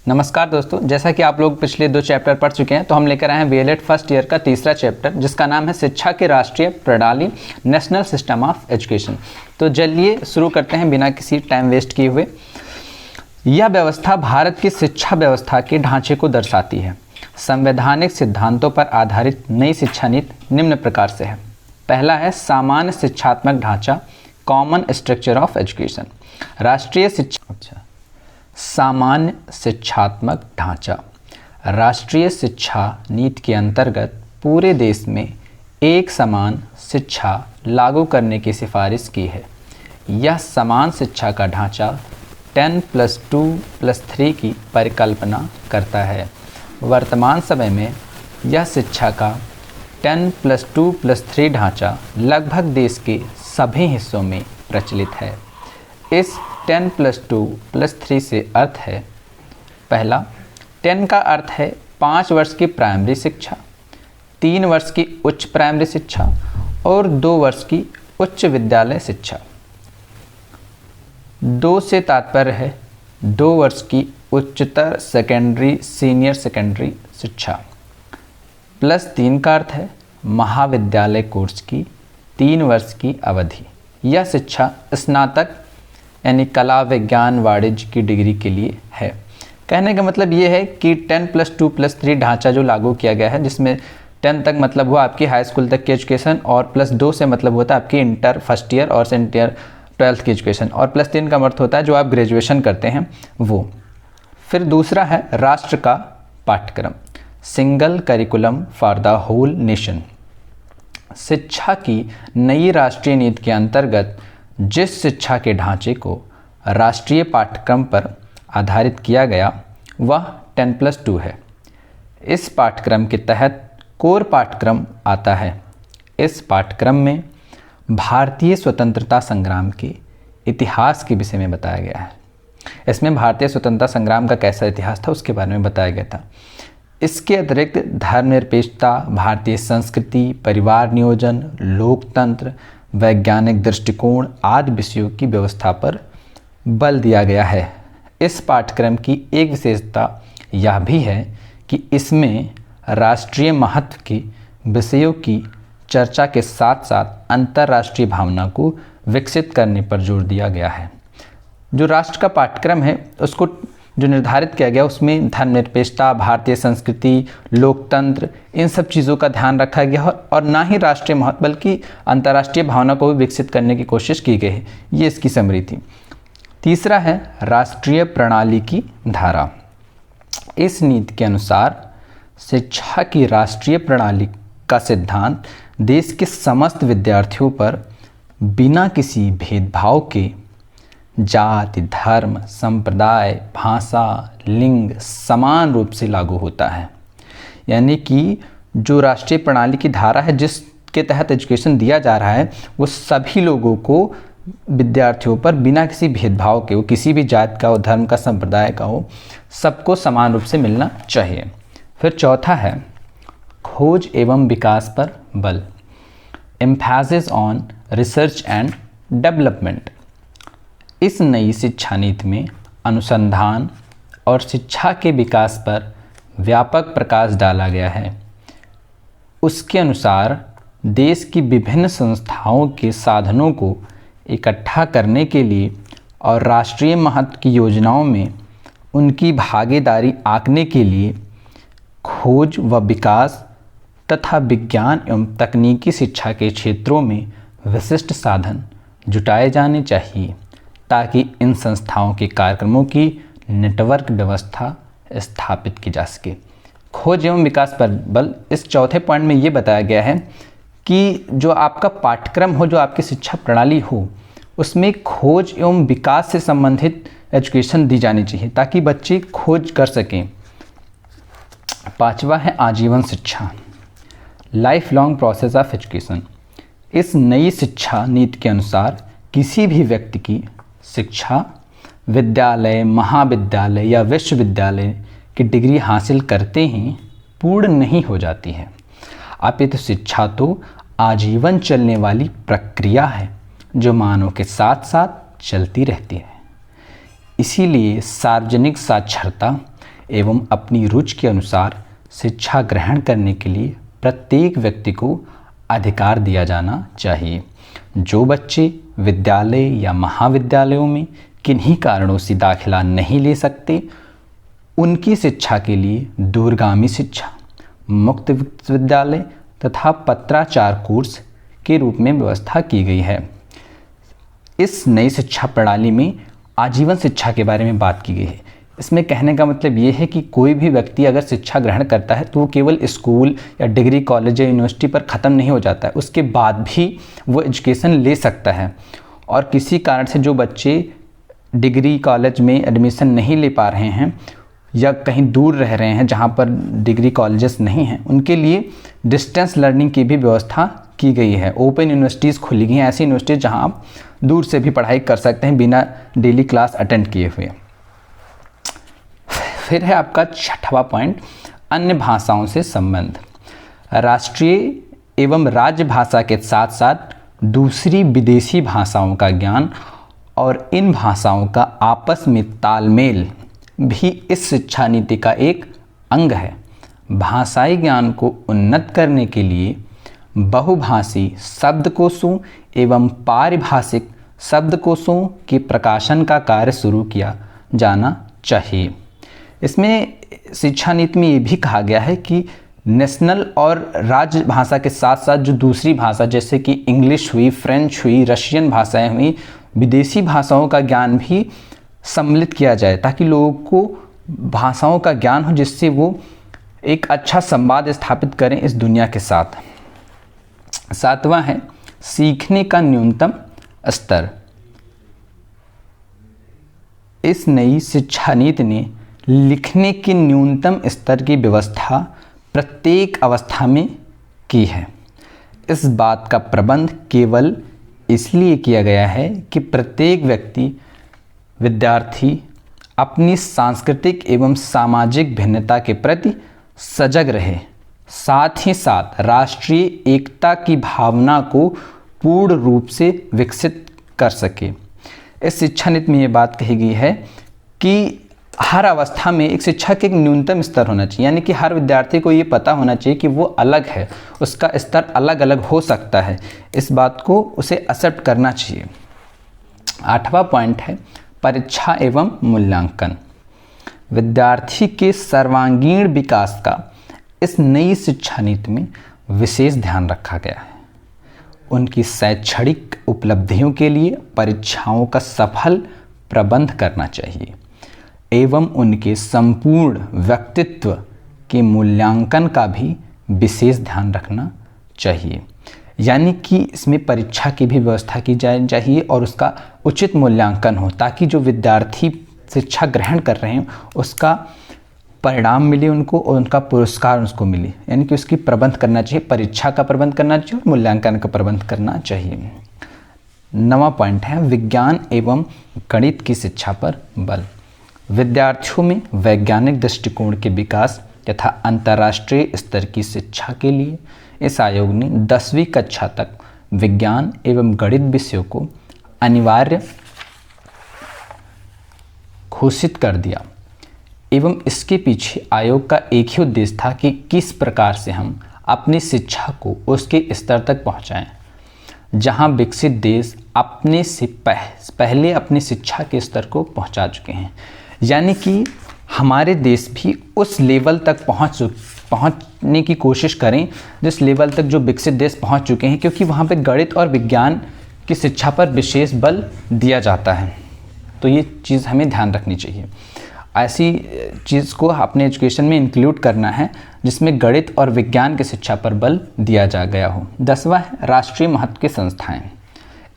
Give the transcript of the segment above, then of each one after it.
नमस्कार दोस्तों, जैसा कि आप लोग पिछले 2 चैप्टर पढ़ चुके हैं, तो हम लेकर आए हैं बीएलएड फर्स्ट ईयर का तीसरा चैप्टर, जिसका नाम है शिक्षा की राष्ट्रीय प्रणाली, नेशनल सिस्टम ऑफ एजुकेशन। तो चलिए शुरू करते हैं बिना किसी टाइम वेस्ट किए हुए। यह व्यवस्था भारत की शिक्षा व्यवस्था के ढांचे को दर्शाती है। संवैधानिक सिद्धांतों पर आधारित नई शिक्षा नीति निम्न प्रकार से है। पहला है सामान्य शिक्षात्मक ढांचा, कॉमन स्ट्रक्चर ऑफ एजुकेशन। सामान्य शिक्षात्मक ढांचा राष्ट्रीय शिक्षा नीति के अंतर्गत पूरे देश में एक समान शिक्षा लागू करने की सिफारिश की है। यह समान शिक्षा का ढांचा 10+2+3 की परिकल्पना करता है। वर्तमान समय में यह शिक्षा का 10+2+3 ढांचा लगभग देश के सभी हिस्सों में प्रचलित है। इस 10+2+3 से अर्थ है, पहला 10 का अर्थ है 5 वर्ष की प्राइमरी शिक्षा, 3 वर्ष की उच्च प्राइमरी शिक्षा और 2 वर्ष की उच्च विद्यालय शिक्षा। 2 से तात्पर्य है 2 वर्ष की उच्चतर सेकेंडरी सीनियर सेकेंडरी शिक्षा। +3 का अर्थ है महाविद्यालय कोर्स की 3 वर्ष की अवधि। यह शिक्षा स्नातक यानी कला विज्ञान वाणिज्य की डिग्री के लिए है। कहने का मतलब ये है कि 10+2+3 ढांचा जो लागू किया गया है, जिसमें 10 तक मतलब हुआ आपकी हाई स्कूल तक की एजुकेशन, और +2 से मतलब होता है आपकी इंटर फर्स्ट ईयर और सेकेंड ईयर 12th की एजुकेशन, और +3 का अर्थ होता है जो आप ग्रेजुएशन करते हैं वो। फिर दूसरा है राष्ट्र का पाठ्यक्रम, single curriculum for the whole nation. शिक्षा की नई राष्ट्रीय नीति के अंतर्गत जिस शिक्षा के ढांचे को राष्ट्रीय पाठ्यक्रम पर आधारित किया गया वह 10+2 है। इस पाठ्यक्रम के तहत कोर पाठ्यक्रम आता है। इस पाठ्यक्रम में भारतीय स्वतंत्रता संग्राम के इतिहास के विषय में बताया गया है। इसमें भारतीय स्वतंत्रता संग्राम का कैसा इतिहास था उसके बारे में बताया गया था। इसके अतिरिक्त धर्मनिरपेक्षता, भारतीय संस्कृति, परिवार नियोजन, लोकतंत्र, वैज्ञानिक दृष्टिकोण आदि विषयों की व्यवस्था पर बल दिया गया है। इस पाठ्यक्रम की एक विशेषता यह भी है कि इसमें राष्ट्रीय महत्व के विषयों की चर्चा के साथ साथ अंतर्राष्ट्रीय भावना को विकसित करने पर जोर दिया गया है। जो राष्ट्र का पाठ्यक्रम है उसको जो निर्धारित किया गया उसमें धर्मनिरपेक्षता, भारतीय संस्कृति, लोकतंत्र, इन सब चीज़ों का ध्यान रखा गया और ना ही राष्ट्रीय महत्व बल्कि अंतर्राष्ट्रीय भावना को भी विकसित करने की कोशिश की गई है। ये इसकी समरी थी। तीसरा है राष्ट्रीय प्रणाली की धारा। इस नीति के अनुसार शिक्षा की राष्ट्रीय प्रणाली का सिद्धांत देश के समस्त विद्यार्थियों पर बिना किसी भेदभाव के जाति, धर्म, संप्रदाय, भाषा, लिंग समान रूप से लागू होता है। यानी कि जो राष्ट्रीय प्रणाली की धारा है जिसके तहत एजुकेशन दिया जा रहा है वो सभी लोगों को, विद्यार्थियों पर बिना किसी भेदभाव के, वो किसी भी जात का हो, धर्म का, संप्रदाय का हो, सबको समान रूप से मिलना चाहिए। फिर चौथा है खोज एवं विकास पर बल, emphasis on research and development. इस नई शिक्षा नीति में अनुसंधान और शिक्षा के विकास पर व्यापक प्रकाश डाला गया है। उसके अनुसार देश की विभिन्न संस्थाओं के साधनों को इकट्ठा करने के लिए और राष्ट्रीय महत्व की योजनाओं में उनकी भागीदारी आंकने के लिए खोज व विकास तथा विज्ञान एवं तकनीकी शिक्षा के क्षेत्रों में विशिष्ट साधन जुटाए जाने चाहिए ताकि इन संस्थाओं के कार्यक्रमों की नेटवर्क व्यवस्था स्थापित की जा सके। खोज एवं विकास पर बल, इस चौथे पॉइंट में ये बताया गया है कि जो आपका पाठ्यक्रम हो, जो आपकी शिक्षा प्रणाली हो, उसमें खोज एवं विकास से संबंधित एजुकेशन दी जानी चाहिए ताकि बच्चे खोज कर सकें। पांचवा है आजीवन शिक्षा, life long process of education. इस नई शिक्षा नीति के अनुसार किसी भी व्यक्ति की शिक्षा विद्यालय, महाविद्यालय या विश्वविद्यालय की डिग्री हासिल करते ही पूर्ण नहीं हो जाती है। अपितु शिक्षा तो आजीवन चलने वाली प्रक्रिया है जो मानव के साथ साथ चलती रहती है। इसीलिए सार्वजनिक साक्षरता एवं अपनी रुचि के अनुसार शिक्षा ग्रहण करने के लिए प्रत्येक व्यक्ति को अधिकार दिया जाना चाहिए। जो बच्चे विद्यालय या महाविद्यालयों में किन्हीं कारणों से दाखिला नहीं ले सकते, उनकी शिक्षा के लिए दूरगामी शिक्षा, मुक्त विश्वविद्यालय तथा पत्राचार कोर्स के रूप में व्यवस्था की गई है। इस नई शिक्षा प्रणाली में आजीवन शिक्षा के बारे में बात की गई है। इसमें कहने का मतलब ये है कि कोई भी व्यक्ति अगर शिक्षा ग्रहण करता है तो वो केवल स्कूल या डिग्री कॉलेज या यूनिवर्सिटी पर ख़त्म नहीं हो जाता है, उसके बाद भी वो एजुकेशन ले सकता है। और किसी कारण से जो बच्चे डिग्री कॉलेज में एडमिशन नहीं ले पा रहे हैं या कहीं दूर रह रहे हैं जहाँ पर डिग्री कॉलेजेस नहीं हैं, उनके लिए डिस्टेंस लर्निंग की भी व्यवस्था की गई है। ओपन यूनिवर्सिटीज़ खुली गई हैं, ऐसी यूनिवर्सिटीज़ जहाँ आप दूर से भी पढ़ाई कर सकते हैं बिना डेली क्लास अटेंड किए हुए। फिर है आपका 6वां पॉइंट, अन्य भाषाओं से संबंध। राष्ट्रीय एवं राज्य भाषा के साथ साथ दूसरी विदेशी भाषाओं का ज्ञान और इन भाषाओं का आपस में तालमेल भी इस शिक्षा नीति का एक अंग है। भाषाई ज्ञान को उन्नत करने के लिए बहुभाषी शब्दकोशों एवं पारिभाषिक शब्दकोशों के प्रकाशन का कार्य शुरू किया जाना चाहिए। इसमें शिक्षा नीति में ये भी कहा गया है कि नेशनल और राज्य भाषा के साथ साथ जो दूसरी भाषा जैसे कि इंग्लिश हुई, फ्रेंच हुई, रशियन भाषाएं हुई, विदेशी भाषाओं का ज्ञान भी सम्मिलित किया जाए ताकि लोगों को भाषाओं का ज्ञान हो, जिससे वो एक अच्छा संवाद स्थापित करें इस दुनिया के साथ। 7वां है सीखने का न्यूनतम स्तर। इस नई शिक्षा नीति ने लिखने के न्यूनतम स्तर की व्यवस्था प्रत्येक अवस्था में की है। इस बात का प्रबंध केवल इसलिए किया गया है कि प्रत्येक व्यक्ति विद्यार्थी अपनी सांस्कृतिक एवं सामाजिक भिन्नता के प्रति सजग रहे, साथ ही साथ राष्ट्रीय एकता की भावना को पूर्ण रूप से विकसित कर सके। इस शिक्षा नीति में ये बात कही गई है कि हर अवस्था में एक शिक्षा का एक न्यूनतम स्तर होना चाहिए, यानी कि हर विद्यार्थी को ये पता होना चाहिए कि वो अलग है, उसका स्तर अलग अलग हो सकता है। इस बात को उसे एक्सेप्ट करना चाहिए। 8वां पॉइंट है परीक्षा एवं मूल्यांकन। विद्यार्थी के सर्वांगीण विकास का इस नई शिक्षा नीति में विशेष ध्यान रखा गया है। उनकी शैक्षणिक उपलब्धियों के लिए परीक्षाओं का सफल प्रबंध करना चाहिए एवं उनके संपूर्ण व्यक्तित्व के मूल्यांकन का भी विशेष ध्यान रखना चाहिए। यानी कि इसमें परीक्षा की भी व्यवस्था की जानी चाहिए और उसका उचित मूल्यांकन हो, ताकि जो विद्यार्थी शिक्षा ग्रहण कर रहे हैं उसका परिणाम मिले उनको और उनका पुरस्कार उसको मिले। यानी कि उसकी प्रबंध करना चाहिए, परीक्षा का प्रबंध करना चाहिए और मूल्यांकन का प्रबंध करना चाहिए। 9वां पॉइंट है विज्ञान एवं गणित की शिक्षा पर बल। विद्यार्थियों में वैज्ञानिक दृष्टिकोण के विकास तथा अंतर्राष्ट्रीय स्तर की शिक्षा के लिए इस आयोग ने 10वीं कक्षा तक विज्ञान एवं गणित विषयों को अनिवार्य घोषित कर दिया एवं इसके पीछे आयोग का एक ही उद्देश्य था कि किस प्रकार से हम अपनी शिक्षा को उसके स्तर तक पहुंचाएं जहां विकसित देश अपने से पहले अपनी शिक्षा के स्तर को पहुंचा चुके हैं। यानी कि हमारे देश भी उस लेवल तक पहुंचने की कोशिश करें जिस लेवल तक जो विकसित देश पहुंच चुके हैं, क्योंकि वहां पे गणित और विज्ञान की शिक्षा पर विशेष बल दिया जाता है। तो ये चीज़ हमें ध्यान रखनी चाहिए। ऐसी चीज़ को अपने एजुकेशन में इंक्लूड करना है जिसमें गणित और विज्ञान की शिक्षा पर बल दिया जा गया हो। 10वां है राष्ट्रीय महत्व की संस्थाएं।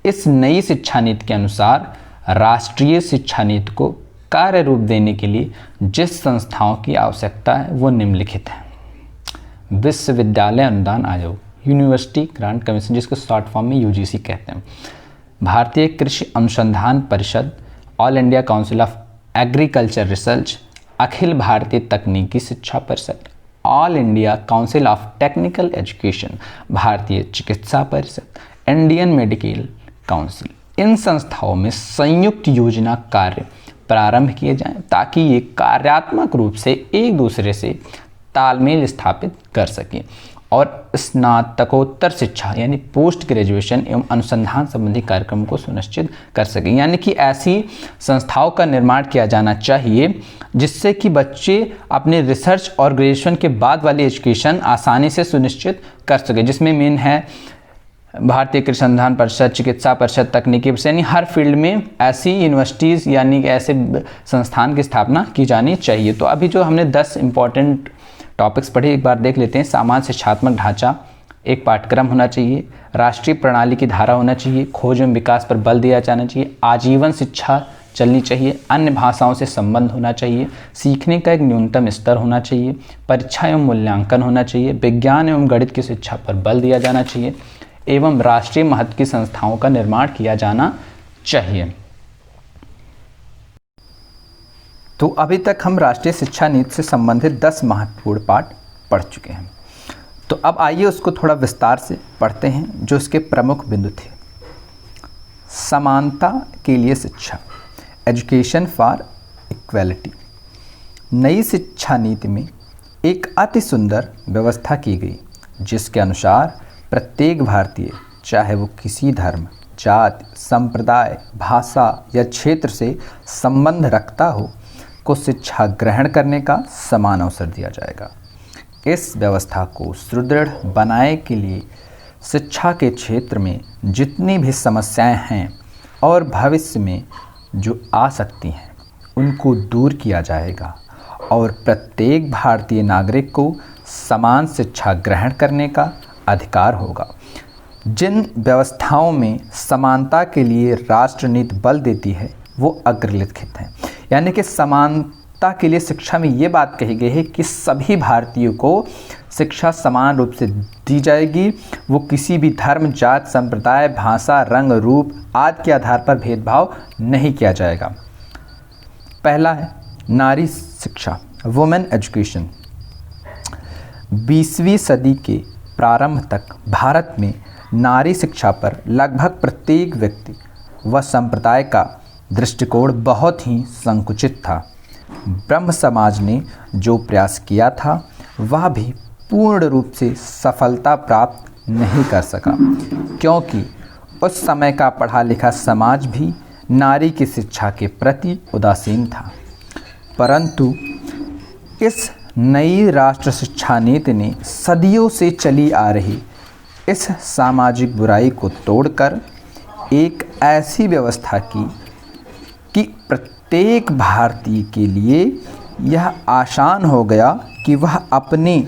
इस नई शिक्षा नीति के अनुसार राष्ट्रीय शिक्षा नीति को कार्य रूप देने के लिए जिस संस्थाओं की आवश्यकता है वो निम्नलिखित है। विश्वविद्यालय अनुदान आयोग, यूनिवर्सिटी ग्रांट कमीशन, जिसको शॉर्ट फॉर्म में यूजीसी कहते हैं, भारतीय कृषि अनुसंधान परिषद, all India council of agriculture research, अखिल भारतीय तकनीकी शिक्षा परिषद, all India council of technical education, भारतीय चिकित्सा परिषद, इंडियन मेडिकल काउंसिल। इन संस्थाओं में संयुक्त योजना कार्य प्रारंभ किए जाएं ताकि ये कार्यात्मक रूप से एक दूसरे से तालमेल स्थापित कर सकें और स्नातकोत्तर शिक्षा यानी पोस्ट ग्रेजुएशन एवं अनुसंधान संबंधी कार्यक्रम को सुनिश्चित कर सकें। यानी कि ऐसी संस्थाओं का निर्माण किया जाना चाहिए जिससे कि बच्चे अपने रिसर्च और ग्रेजुएशन के बाद वाली एजुकेशन आसानी से सुनिश्चित कर सकें, जिसमें मेन है भारतीय कृषि अनुसंधान परिषद, चिकित्सा परिषद, तकनीकी परिषद, यानी हर फील्ड में ऐसी यूनिवर्सिटीज़ यानी ऐसे संस्थान की स्थापना की जानी चाहिए। तो अभी जो हमने 10 इंपॉर्टेंट टॉपिक्स पढ़े एक बार देख लेते हैं। सामान्य शिक्षात्मक ढांचा एक पाठ्यक्रम होना चाहिए, राष्ट्रीय प्रणाली की धारा होना चाहिए, खोज एवं विकास पर बल दिया जाना चाहिए, आजीवन शिक्षा चलनी चाहिए, अन्य भाषाओं से संबंध होना चाहिए, सीखने का एक न्यूनतम स्तर होना चाहिए, परीक्षा एवं मूल्यांकन होना चाहिए, विज्ञान एवं गणित की शिक्षा पर बल दिया जाना चाहिए एवं राष्ट्रीय महत्व की संस्थाओं का निर्माण किया जाना चाहिए। तो अभी तक हम राष्ट्रीय शिक्षा नीति से संबंधित 10 महत्वपूर्ण पाठ पढ़ चुके हैं। तो अब आइए उसको थोड़ा विस्तार से पढ़ते हैं जो इसके प्रमुख बिंदु थे। समानता के लिए शिक्षा, एजुकेशन फॉर इक्वलिटी। नई शिक्षा नीति में एक अति सुंदर व्यवस्था की गई जिसके अनुसार प्रत्येक भारतीय, चाहे वो किसी धर्म, जाति, संप्रदाय, भाषा या क्षेत्र से संबंध रखता हो, को शिक्षा ग्रहण करने का समान अवसर दिया जाएगा। इस व्यवस्था को सुदृढ़ बनाने के लिए शिक्षा के क्षेत्र में जितनी भी समस्याएं हैं और भविष्य में जो आ सकती हैं उनको दूर किया जाएगा और प्रत्येक भारतीय नागरिक को समान शिक्षा ग्रहण करने का अधिकार होगा। जिन व्यवस्थाओं में समानता के लिए राष्ट्र नीति बल देती है वो अग्रलिखित हैं। यानी कि समानता के लिए शिक्षा में ये बात कही गई है कि सभी भारतीयों को शिक्षा समान रूप से दी जाएगी। वो किसी भी धर्म, जात, संप्रदाय, भाषा, रंग, रूप आदि के आधार पर भेदभाव नहीं किया जाएगा। पहला है नारी शिक्षा, वुमेन एजुकेशन। 20वीं सदी के प्रारंभ तक भारत में नारी शिक्षा पर लगभग प्रत्येक व्यक्ति व संप्रदाय का दृष्टिकोण बहुत ही संकुचित था। ब्रह्म समाज ने जो प्रयास किया था वह भी पूर्ण रूप से सफलता प्राप्त नहीं कर सका, क्योंकि उस समय का पढ़ा लिखा समाज भी नारी की शिक्षा के प्रति उदासीन था। परंतु इस नई राष्ट्र शिक्षा नीति ने सदियों से चली आ रही इस सामाजिक बुराई को तोड़कर एक ऐसी व्यवस्था की कि प्रत्येक भारतीय के लिए यह आसान हो गया कि वह अपने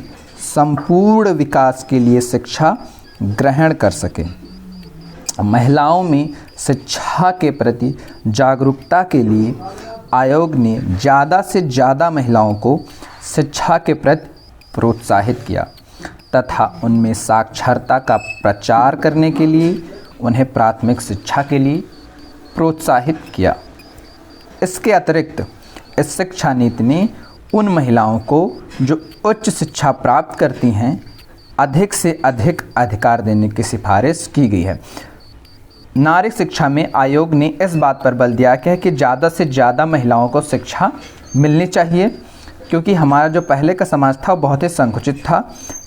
संपूर्ण विकास के लिए शिक्षा ग्रहण कर सके। महिलाओं में शिक्षा के प्रति जागरूकता के लिए आयोग ने ज़्यादा से ज़्यादा महिलाओं को शिक्षा के प्रति प्रोत्साहित किया तथा उनमें साक्षरता का प्रचार करने के लिए उन्हें प्राथमिक शिक्षा के लिए प्रोत्साहित किया। इसके अतिरिक्त इस शिक्षा नीति ने उन महिलाओं को जो उच्च शिक्षा प्राप्त करती हैं अधिक से अधिक अधिकार देने की सिफारिश की गई है। नारी शिक्षा में आयोग ने इस बात पर बल दिया कि ज़्यादा से ज़्यादा महिलाओं को शिक्षा मिलनी चाहिए, क्योंकि हमारा जो पहले का समाज था वो बहुत ही संकुचित था,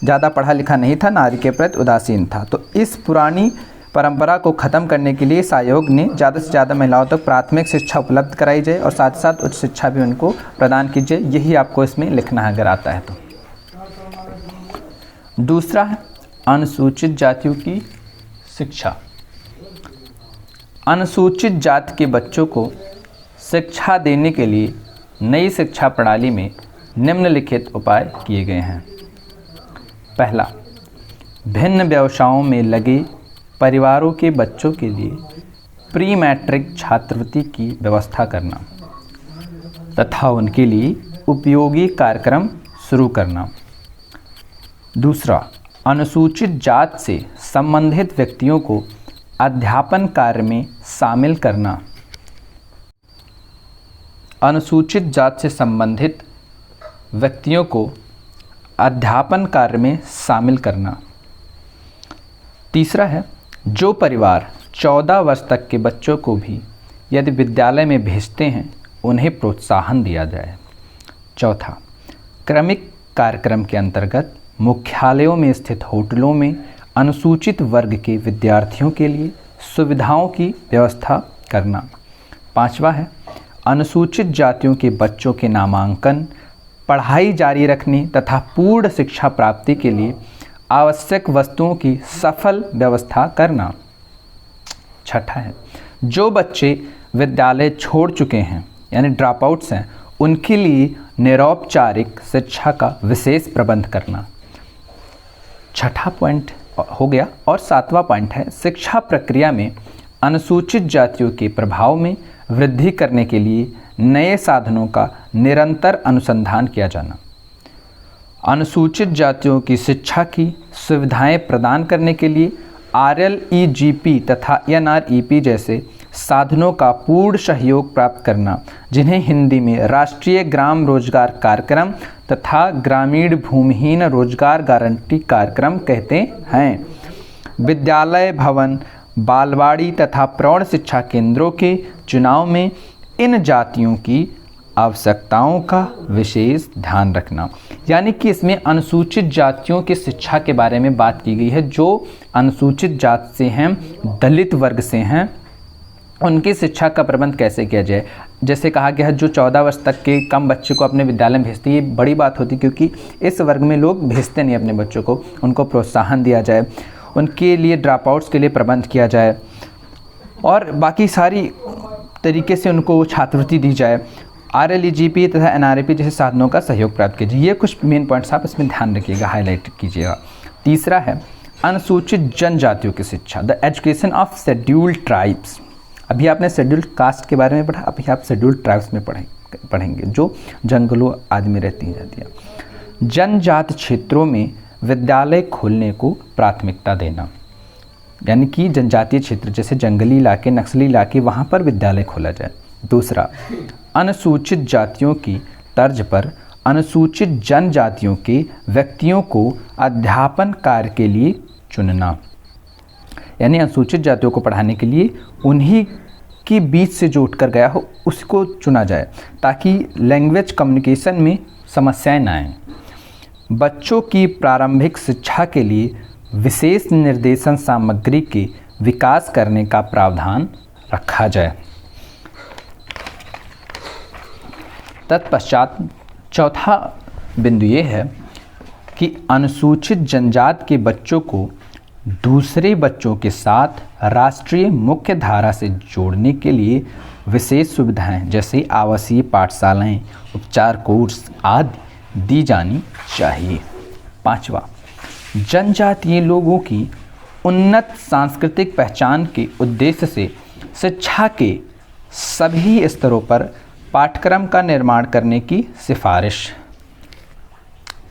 ज़्यादा पढ़ा लिखा नहीं था, नारी के प्रति उदासीन था। तो इस पुरानी परंपरा को ख़त्म करने के लिए इस आयोग ने ज़्यादा से ज़्यादा महिलाओं तक प्राथमिक शिक्षा उपलब्ध कराई जाए और साथ साथ उच्च शिक्षा भी उनको प्रदान की जाए। यही आपको इसमें लिखना है अगर आता है तो। दूसरा है अनुसूचित जातियों की शिक्षा। अनुसूचित जाति के बच्चों को शिक्षा देने के लिए नई शिक्षा प्रणाली में निम्नलिखित उपाय किए गए हैं। पहला, भिन्न व्यवसायों में लगे परिवारों के बच्चों के लिए प्री मैट्रिक छात्रवृत्ति की व्यवस्था करना तथा उनके लिए उपयोगी कार्यक्रम शुरू करना। दूसरा, अनुसूचित जाति से संबंधित व्यक्तियों को अध्यापन कार्य में शामिल करना। अनुसूचित जाति से संबंधित व्यक्तियों को अध्यापन कार्य में शामिल करना। तीसरा है, जो परिवार 14 वर्ष तक के बच्चों को भी यदि विद्यालय में भेजते हैं उन्हें प्रोत्साहन दिया जाए। चौथा, क्रमिक कार्यक्रम के अंतर्गत मुख्यालयों में स्थित होटलों में अनुसूचित वर्ग के विद्यार्थियों के लिए सुविधाओं की व्यवस्था करना। पांचवा है, अनुसूचित जातियों के बच्चों के नामांकन, पढ़ाई जारी रखने तथा पूर्ण शिक्षा प्राप्ति के लिए आवश्यक वस्तुओं की सफल व्यवस्था करना। छठा है, जो बच्चे विद्यालय छोड़ चुके हैं यानी ड्रॉप आउट्स हैं, उनके लिए निरौपचारिक शिक्षा का विशेष प्रबंध करना। छठा पॉइंट हो गया। और सातवां पॉइंट है, शिक्षा प्रक्रिया में अनुसूचित जातियों के प्रभाव में वृद्धि करने के लिए नए साधनों का निरंतर अनुसंधान किया जाना। अनुसूचित जातियों की शिक्षा की सुविधाएं प्रदान करने के लिए RLEGP तथा NREP जैसे साधनों का पूर्ण सहयोग प्राप्त करना, जिन्हें हिंदी में राष्ट्रीय ग्राम रोजगार कार्यक्रम तथा ग्रामीण भूमिहीन रोजगार गारंटी कार्यक्रम कहते हैं। विद्यालय भवन, बालवाड़ी तथा प्रौढ़ शिक्षा केंद्रों के चुनाव में इन जातियों की आवश्यकताओं का विशेष ध्यान रखना। यानी कि इसमें अनुसूचित जातियों की शिक्षा के बारे में बात की गई है। जो अनुसूचित जात से हैं, दलित वर्ग से हैं, उनकी शिक्षा का प्रबंध कैसे किया जाए। जैसे कहा गया है, जो 14 वर्ष तक के कम बच्चे को अपने विद्यालय में भेजते, ये बड़ी बात होती क्योंकि इस वर्ग में लोग भेजते नहीं अपने बच्चों को। उनको प्रोत्साहन दिया जाए, उनके लिए ड्रॉप आउट्स के लिए प्रबंध किया जाए और बाकी सारी तरीके से उनको छात्रवृत्ति दी जाए। RLEGP तथा NREP जैसे साधनों का सहयोग प्राप्त कीजिए। ये कुछ मेन पॉइंट्स आप इसमें ध्यान रखिएगा, हाईलाइट कीजिएगा। तीसरा है अनुसूचित जनजातियों की शिक्षा, the education of scheduled tribes. अभी आपने शेड्यूल्ड कास्ट के बारे में पढ़ा, अभी आप शेड्यूल्ड ट्राइब्स में पढ़ेंगे जो जंगलों आदि में रहती हैं जातियाँ। जनजात क्षेत्रों में विद्यालय खोलने को प्राथमिकता देना, यानी कि जनजातीय क्षेत्र जैसे जंगली इलाके, नक्सली इलाके, वहाँ पर विद्यालय खोला जाए। दूसरा, अनुसूचित जातियों की तर्ज पर अनुसूचित जनजातियों के व्यक्तियों को अध्यापन कार्य के लिए चुनना, यानी अनुसूचित जातियों को पढ़ाने के लिए उन्हीं के बीच से जो उठकर गया हो उसको चुना जाए, ताकि लैंग्वेज कम्युनिकेशन में समस्याएं ना आएं। बच्चों की प्रारंभिक शिक्षा के लिए विशेष निर्देशन सामग्री के विकास करने का प्रावधान रखा जाए। तत्पश्चात चौथा बिंदु ये है कि अनुसूचित जनजाति के बच्चों को दूसरे बच्चों के साथ राष्ट्रीय मुख्य धारा से जोड़ने के लिए विशेष सुविधाएं जैसे आवासीय पाठशालाएं, उपचार कोर्स आदि दी जानी चाहिए। पांचवा, जनजातीय लोगों की उन्नत सांस्कृतिक पहचान के उद्देश्य से शिक्षा के सभी स्तरों पर पाठ्यक्रम का निर्माण करने की सिफारिश।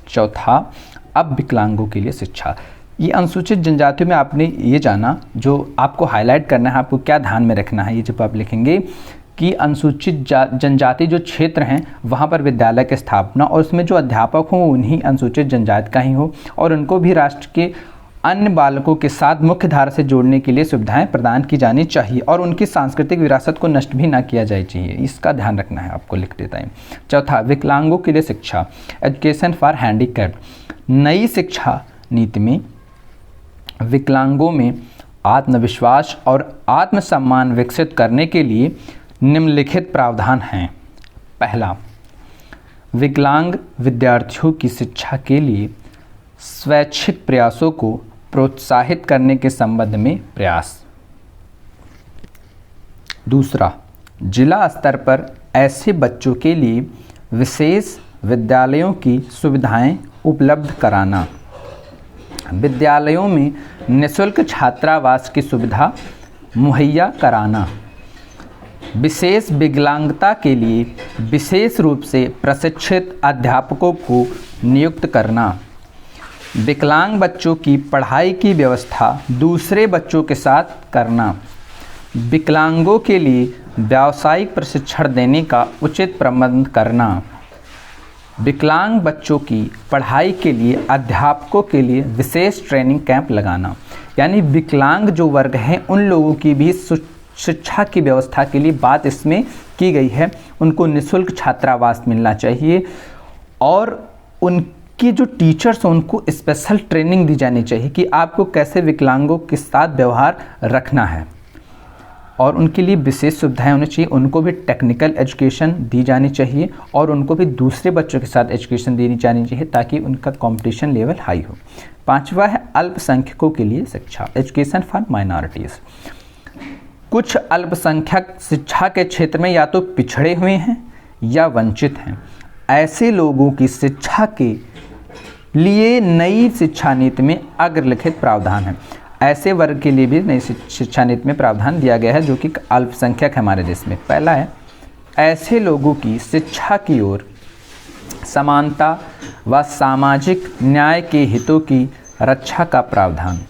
चौथा, अब विकलांगों के लिए शिक्षा। ये अनुसूचित जनजातियों में आपने ये जाना, जो आपको हाईलाइट करना है, आपको क्या ध्यान में रखना है, ये जब आप लिखेंगे कि अनुसूचित जनजाति जो क्षेत्र हैं वहाँ पर विद्यालय की स्थापना और उसमें जो अध्यापक हों उन्हीं अनुसूचित जनजाति का ही हो और उनको भी राष्ट्र के अन्य बालकों के साथ मुख्य धारा से जोड़ने के लिए सुविधाएं प्रदान की जानी चाहिए और उनकी सांस्कृतिक विरासत को नष्ट भी ना किया जाए चाहिए। इसका ध्यान रखना है आपको लिखते टाइम। चौथा, विकलांगों के लिए शिक्षा, एजुकेशन फॉर हैंडीकैप्ड। नई शिक्षा नीति में विकलांगों में आत्मविश्वास और आत्मसम्मान विकसित करने के लिए निम्नलिखित प्रावधान हैं। पहला, विकलांग विद्यार्थियों की शिक्षा के लिए स्वैच्छिक प्रयासों को प्रोत्साहित करने के संबंध में प्रयास। दूसरा, जिला स्तर पर ऐसे बच्चों के लिए विशेष विद्यालयों की सुविधाएं उपलब्ध कराना। विद्यालयों में निःशुल्क छात्रावास की सुविधा मुहैया कराना। विशेष विकलांगता के लिए विशेष रूप से प्रशिक्षित अध्यापकों को नियुक्त करना। विकलांग बच्चों की पढ़ाई की व्यवस्था दूसरे बच्चों के साथ करना। विकलांगों के लिए व्यावसायिक प्रशिक्षण देने का उचित प्रबंध करना। विकलांग बच्चों की पढ़ाई के लिए अध्यापकों के लिए विशेष ट्रेनिंग कैंप लगाना। यानी विकलांग जो वर्ग हैं उन लोगों की भी शिक्षा की व्यवस्था के लिए बात इसमें की गई है। उनको निःशुल्क छात्रावास मिलना चाहिए और उनके जो टीचर्स हैं उनको स्पेशल ट्रेनिंग दी जानी चाहिए कि आपको कैसे विकलांगों के साथ व्यवहार रखना है, और उनके लिए विशेष सुविधाएं होनी चाहिए। उनको भी टेक्निकल एजुकेशन दी जानी चाहिए और उनको भी दूसरे बच्चों के साथ एजुकेशन देनी जानी चाहिए ताकि उनका कंपटीशन लेवल हाई हो। 5वां है अल्पसंख्यकों के लिए शिक्षा, एजुकेशन फॉर माइनॉरिटीज़। कुछ अल्पसंख्यक शिक्षा के क्षेत्र में या तो पिछड़े हुए हैं या वंचित हैं। ऐसे लोगों की शिक्षा के लिए नई शिक्षा नीति में अग्रलिखित प्रावधान है। ऐसे वर्ग के लिए भी नई शिक्षा नीति में प्रावधान दिया गया है जो कि अल्पसंख्यक है हमारे देश में। पहला है ऐसे लोगों की शिक्षा की ओर समानता व सामाजिक न्याय के हितों की रक्षा का प्रावधान।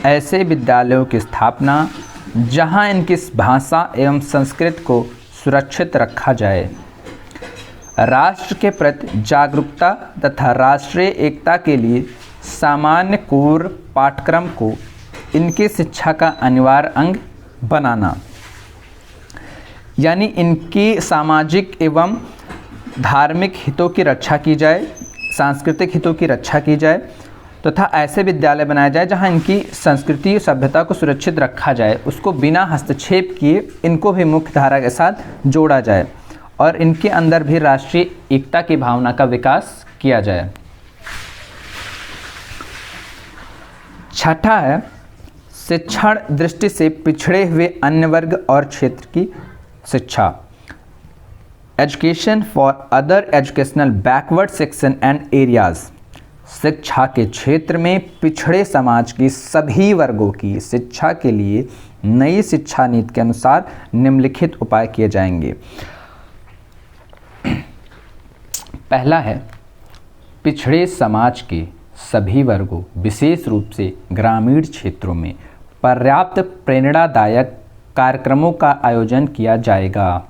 ऐसे विद्यालयों की स्थापना जहां इनकी भाषा एवं संस्कृति को सुरक्षित रखा जाए। राष्ट्र के प्रति जागरूकता तथा राष्ट्रीय एकता के लिए सामान्य कोर पाठ्यक्रम को इनके शिक्षा का अनिवार्य अंग बनाना, यानी इनके सामाजिक एवं धार्मिक हितों की रक्षा की जाए, सांस्कृतिक हितों की रक्षा की जाए तथा ऐसे विद्यालय बनाए जाए जहां इनकी संस्कृति और सभ्यता को सुरक्षित रखा जाए, उसको बिना हस्तक्षेप किए इनको भी मुख्य धारा के साथ जोड़ा जाए और इनके अंदर भी राष्ट्रीय एकता की भावना का विकास किया जाए। छठा है शिक्षण दृष्टि से पिछड़े हुए अन्य वर्ग और क्षेत्र की शिक्षा, education for other educational backward section and areas. शिक्षा के क्षेत्र में पिछड़े समाज की सभी वर्गों की शिक्षा के लिए नई शिक्षा नीति के अनुसार निम्नलिखित उपाय किए जाएंगे। पहला है पिछड़े समाज के सभी वर्गों विशेष रूप से ग्रामीण क्षेत्रों में पर्याप्त प्रेरणादायक कार्यक्रमों का आयोजन किया जाएगा।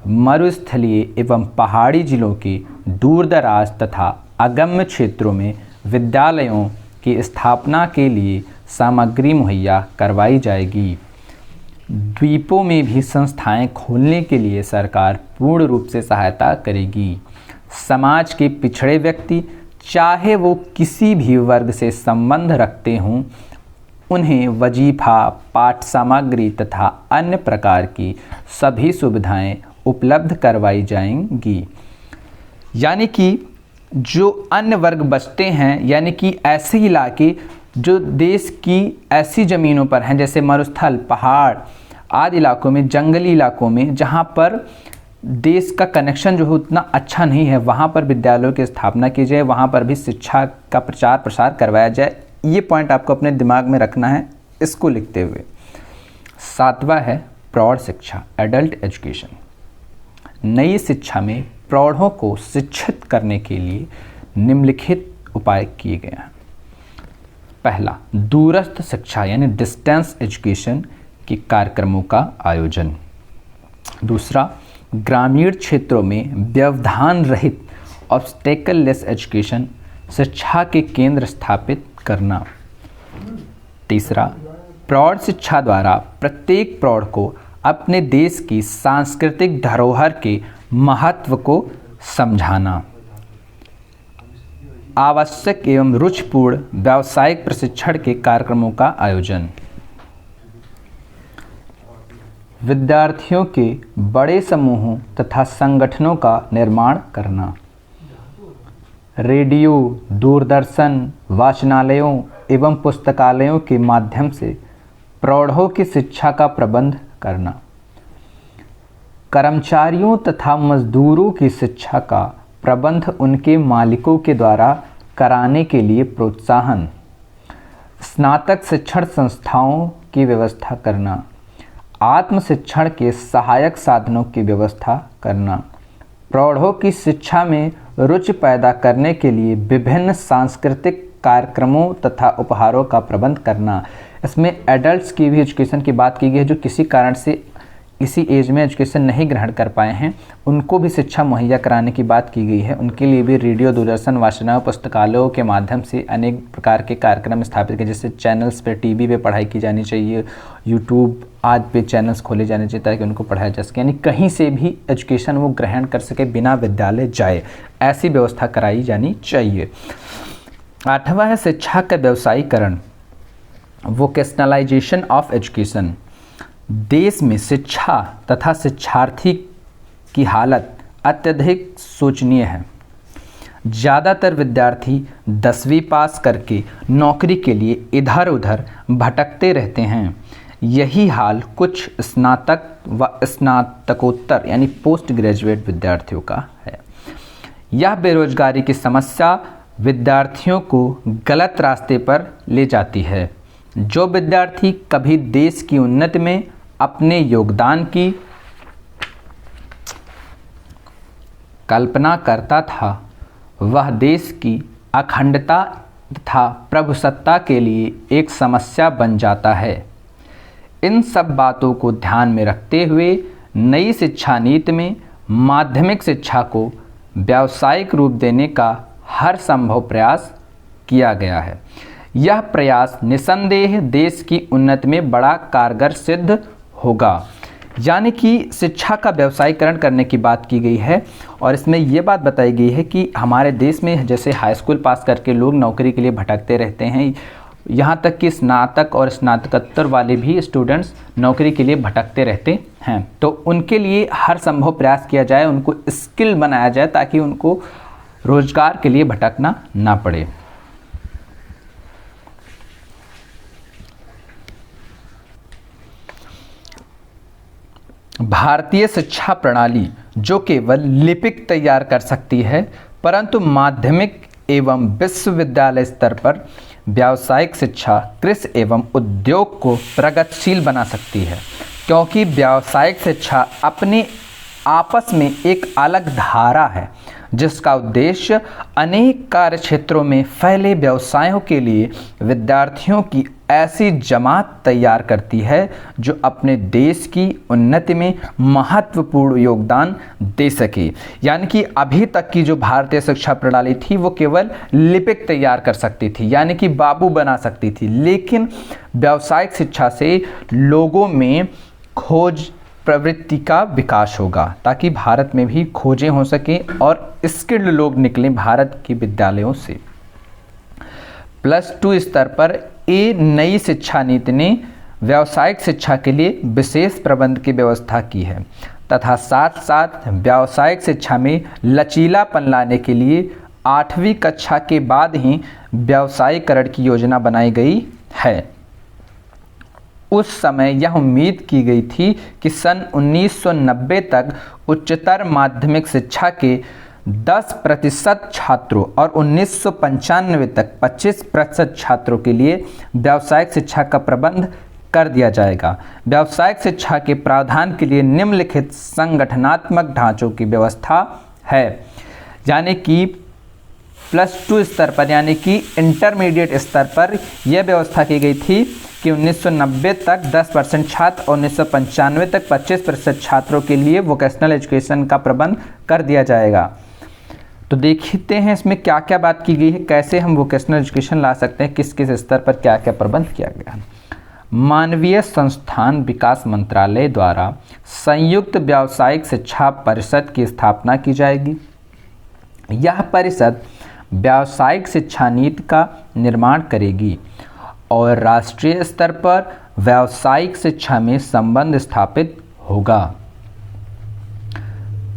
मरुस्थलीय एवं पहाड़ी जिलों के दूरदराज तथा अगम्य क्षेत्रों में विद्यालयों की स्थापना के लिए सामग्री मुहैया करवाई जाएगी। द्वीपों में भी संस्थाएं खोलने के लिए सरकार पूर्ण रूप से सहायता करेगी। समाज के पिछड़े व्यक्ति चाहे वो किसी भी वर्ग से संबंध रखते हों, उन्हें वजीफा, पाठ सामग्री तथा अन्य प्रकार की सभी सुविधाएं उपलब्ध करवाई जाएंगी। यानी कि जो अन्य वर्ग बचते हैं, यानी कि ऐसे इलाके जो देश की ऐसी ज़मीनों पर हैं जैसे मरुस्थल, पहाड़ आदि इलाकों में, जंगली इलाकों में जहाँ पर देश का कनेक्शन जो है उतना अच्छा नहीं है, वहाँ पर विद्यालयों की स्थापना की जाए, वहाँ पर भी शिक्षा का प्रचार प्रसार करवाया जाए। ये पॉइंट आपको अपने दिमाग में रखना है इसको लिखते हुए। 7वां है प्रौढ़ शिक्षा, एडल्ट एजुकेशन। नई शिक्षा में प्रौढ़ों को शिक्षित करने के लिए निम्नलिखित उपाय किए गए हैं। पहला, दूरस्थ शिक्षा यानी डिस्टेंस एजुकेशन के कार्यक्रमों का आयोजन। दूसरा, ग्रामीण क्षेत्रों में व्यवधान रहित ऑब्स्टेकललेस एजुकेशन शिक्षा के केंद्र स्थापित करना। तीसरा, प्रौढ़ शिक्षा द्वारा प्रत्येक प्रौढ़ को अपने देश की सांस्कृतिक धरोहर के महत्व को समझाना। आवश्यक एवं रुचिपूर्ण व्यावसायिक प्रशिक्षण के कार्यक्रमों का आयोजन। विद्यार्थियों के बड़े समूहों तथा संगठनों का निर्माण करना। रेडियो, दूरदर्शन, वाचनालयों एवं पुस्तकालयों के माध्यम से प्रौढ़ों की शिक्षा का प्रबंध करना। कर्मचारियों तथा मजदूरों की शिक्षा का प्रबंध उनके मालिकों के द्वारा कराने के लिए प्रोत्साहन। स्नातक शिक्षण संस्थाओं की व्यवस्था करना। आत्म शिक्षण के सहायक साधनों की व्यवस्था करना। प्रौढ़ों की शिक्षा में रुचि पैदा करने के लिए विभिन्न सांस्कृतिक कार्यक्रमों तथा उपहारों का प्रबंध करना। इसमें एडल्ट्स की भी एजुकेशन की बात की गई है जो किसी कारण से इसी एज में एजुकेशन नहीं ग्रहण कर पाए हैं, उनको भी शिक्षा मुहैया कराने की बात की गई है। उनके लिए भी रेडियो, दूरदर्शन, वाचनालयों, पुस्तकालयों के माध्यम से अनेक प्रकार के कार्यक्रम स्थापित किए, जैसे चैनल्स पे, टीवी पे पढ़ाई की जानी चाहिए, यूट्यूब आदि पे चैनल्स खोले जाने चाहिए ताकि उनको पढ़ाया जा सके, यानी कहीं से भी एजुकेशन वो ग्रहण कर सके बिना विद्यालय जाए, ऐसी व्यवस्था कराई जानी चाहिए। 8वां है शिक्षा का व्यवसायीकरण, वोकेशनलाइजेशन ऑफ एजुकेशन। देश में शिक्षा तथा शिक्षार्थी की हालत अत्यधिक शोचनीय है। ज़्यादातर विद्यार्थी 10वीं पास करके नौकरी के लिए इधर उधर भटकते रहते हैं। यही हाल कुछ स्नातक व स्नातकोत्तर यानी पोस्ट ग्रेजुएट विद्यार्थियों का है। यह बेरोजगारी की समस्या विद्यार्थियों को गलत रास्ते पर ले जाती है। जो विद्यार्थी कभी देश की उन्नति में अपने योगदान की कल्पना करता था, वह देश की अखंडता तथा प्रभुसत्ता के लिए एक समस्या बन जाता है। इन सब बातों को ध्यान में रखते हुए नई शिक्षा नीति में माध्यमिक शिक्षा को व्यावसायिक रूप देने का हर संभव प्रयास किया गया है। यह प्रयास निसंदेह देश की उन्नति में बड़ा कारगर सिद्ध होगा। यानी कि शिक्षा का व्यवसायीकरण करने की बात की गई है और इसमें यह बात बताई गई है कि हमारे देश में जैसे हाई स्कूल पास करके लोग नौकरी के लिए भटकते रहते हैं, यहाँ तक कि स्नातक और स्नातकोत्तर वाले भी स्टूडेंट्स नौकरी के लिए भटकते रहते हैं। तो उनके लिए हर संभव प्रयास किया जाए, उनको स्किल बनाया जाए ताकि उनको रोजगार के लिए भटकना ना पड़े। भारतीय शिक्षा प्रणाली जो केवल लिपिक तैयार कर सकती है, परंतु माध्यमिक एवं विश्वविद्यालय स्तर पर व्यावसायिक शिक्षा, कृषि एवं उद्योग को प्रगतिशील बना सकती है, क्योंकि व्यावसायिक शिक्षा अपने आपस में एक अलग धारा है जिसका उद्देश्य अनेक कार्य क्षेत्रों में फैले व्यवसायों के लिए विद्यार्थियों की ऐसी जमात तैयार करती है जो अपने देश की उन्नति में महत्वपूर्ण योगदान दे सके। यानी कि अभी तक की जो भारतीय शिक्षा प्रणाली थी वो केवल लिपिक तैयार कर सकती थी, यानी कि बाबू बना सकती थी, लेकिन व्यावसायिक शिक्षा से लोगों में खोज प्रवृत्ति का विकास होगा ताकि भारत में भी खोजें हो सकें और स्किल्ड लोग निकलें भारत के विद्यालयों से। +2 स्तर पर नई शिक्षा नीति ने व्यावसायिक शिक्षा के लिए विशेष प्रबंध की व्यवस्था की है तथा साथ साथ व्यावसायिक शिक्षा में लचीलापन लाने के लिए 8वीं कक्षा के बाद ही व्यावसायीकरण की योजना बनाई गई है। उस समय यह उम्मीद की गई थी कि सन 1990 तक उच्चतर माध्यमिक शिक्षा के 10% छात्रों और 1995 तक 25% छात्रों के लिए व्यावसायिक शिक्षा का प्रबंध कर दिया जाएगा। व्यावसायिक शिक्षा के प्रावधान के लिए निम्नलिखित संगठनात्मक ढांचों की व्यवस्था है, यानी कि +2 स्तर पर यानी कि इंटरमीडिएट स्तर पर यह व्यवस्था की गई थी कि 1990 तक 10% छात्र और 1995 तक 25% छात्रों के लिए वोकेशनल एजुकेशन का प्रबंध कर दिया जाएगा। तो देखते हैं इसमें क्या क्या बात की गई है, कैसे हम वोकेशनल एजुकेशन ला सकते हैं, किस किस स्तर पर क्या क्या प्रबंध किया गया। मानवीय संस्थान विकास मंत्रालय द्वारा संयुक्त व्यावसायिक शिक्षा परिषद की स्थापना की जाएगी। यह परिषद व्यावसायिक शिक्षा नीति का निर्माण करेगी और राष्ट्रीय स्तर पर व्यावसायिक शिक्षा में संबंध स्थापित होगा।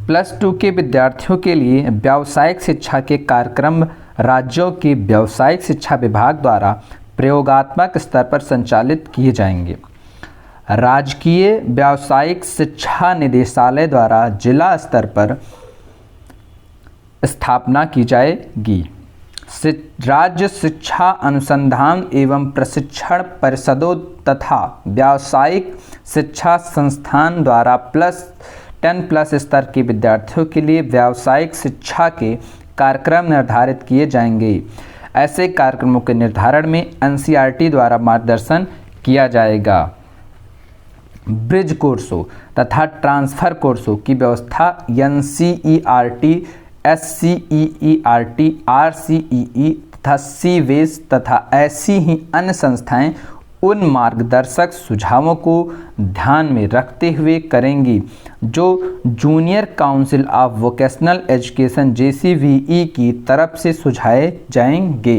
+2 के विद्यार्थियों के लिए व्यावसायिक शिक्षा के कार्यक्रम राज्यों के व्यावसायिक शिक्षा विभाग द्वारा प्रयोगात्मक स्तर पर संचालित किए जाएंगे। राजकीय व्यावसायिक शिक्षा निदेशालय द्वारा जिला स्तर पर स्थापना की जाएगी। राज्य शिक्षा अनुसंधान एवं प्रशिक्षण परिषदों तथा व्यावसायिक शिक्षा संस्थान द्वारा +10+ स्तर के विद्यार्थियों के लिए व्यावसायिक शिक्षा के कार्यक्रम निर्धारित किए जाएंगे। ऐसे कार्यक्रमों के निर्धारण में NCERT द्वारा मार्गदर्शन किया जाएगा। ब्रिज कोर्सों तथा ट्रांसफ़र कोर्सों की व्यवस्था NCERT, SCEERT, RCEE तथा सीवेज तथा ऐसी ही अन्य संस्थाएं उन मार्गदर्शक सुझावों को ध्यान में रखते हुए करेंगी जो junior council of vocational education JCVE की तरफ से सुझाए जाएंगे।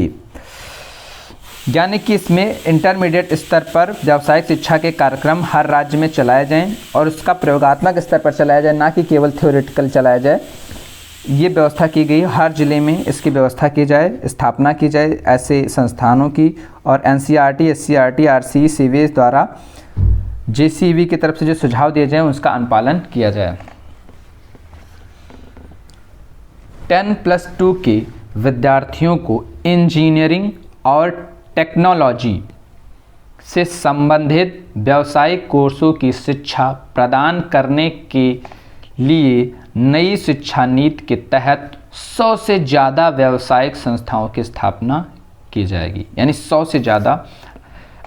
यानी कि इसमें इंटरमीडिएट स्तर पर व्यावसायिक शिक्षा के कार्यक्रम हर राज्य में चलाए जाएं और उसका प्रयोगात्मक स्तर पर चलाया जाए, ना कि केवल थ्योरेटिकल चलाया जाए। ये व्यवस्था की गई, हर ज़िले में इसकी व्यवस्था की जाए, स्थापना की जाए ऐसे संस्थानों की, और NCERT, SCERT, RCE, सीवेज द्वारा JCV की तरफ से जो सुझाव दिए जाएं उसका अनुपालन किया जाए। 10+2 के विद्यार्थियों को इंजीनियरिंग और टेक्नोलॉजी से संबंधित व्यावसायिक कोर्सों की शिक्षा प्रदान करने के लिए नई शिक्षा नीति के तहत 100 से ज़्यादा व्यावसायिक संस्थाओं की स्थापना की जाएगी। यानी 100 से ज़्यादा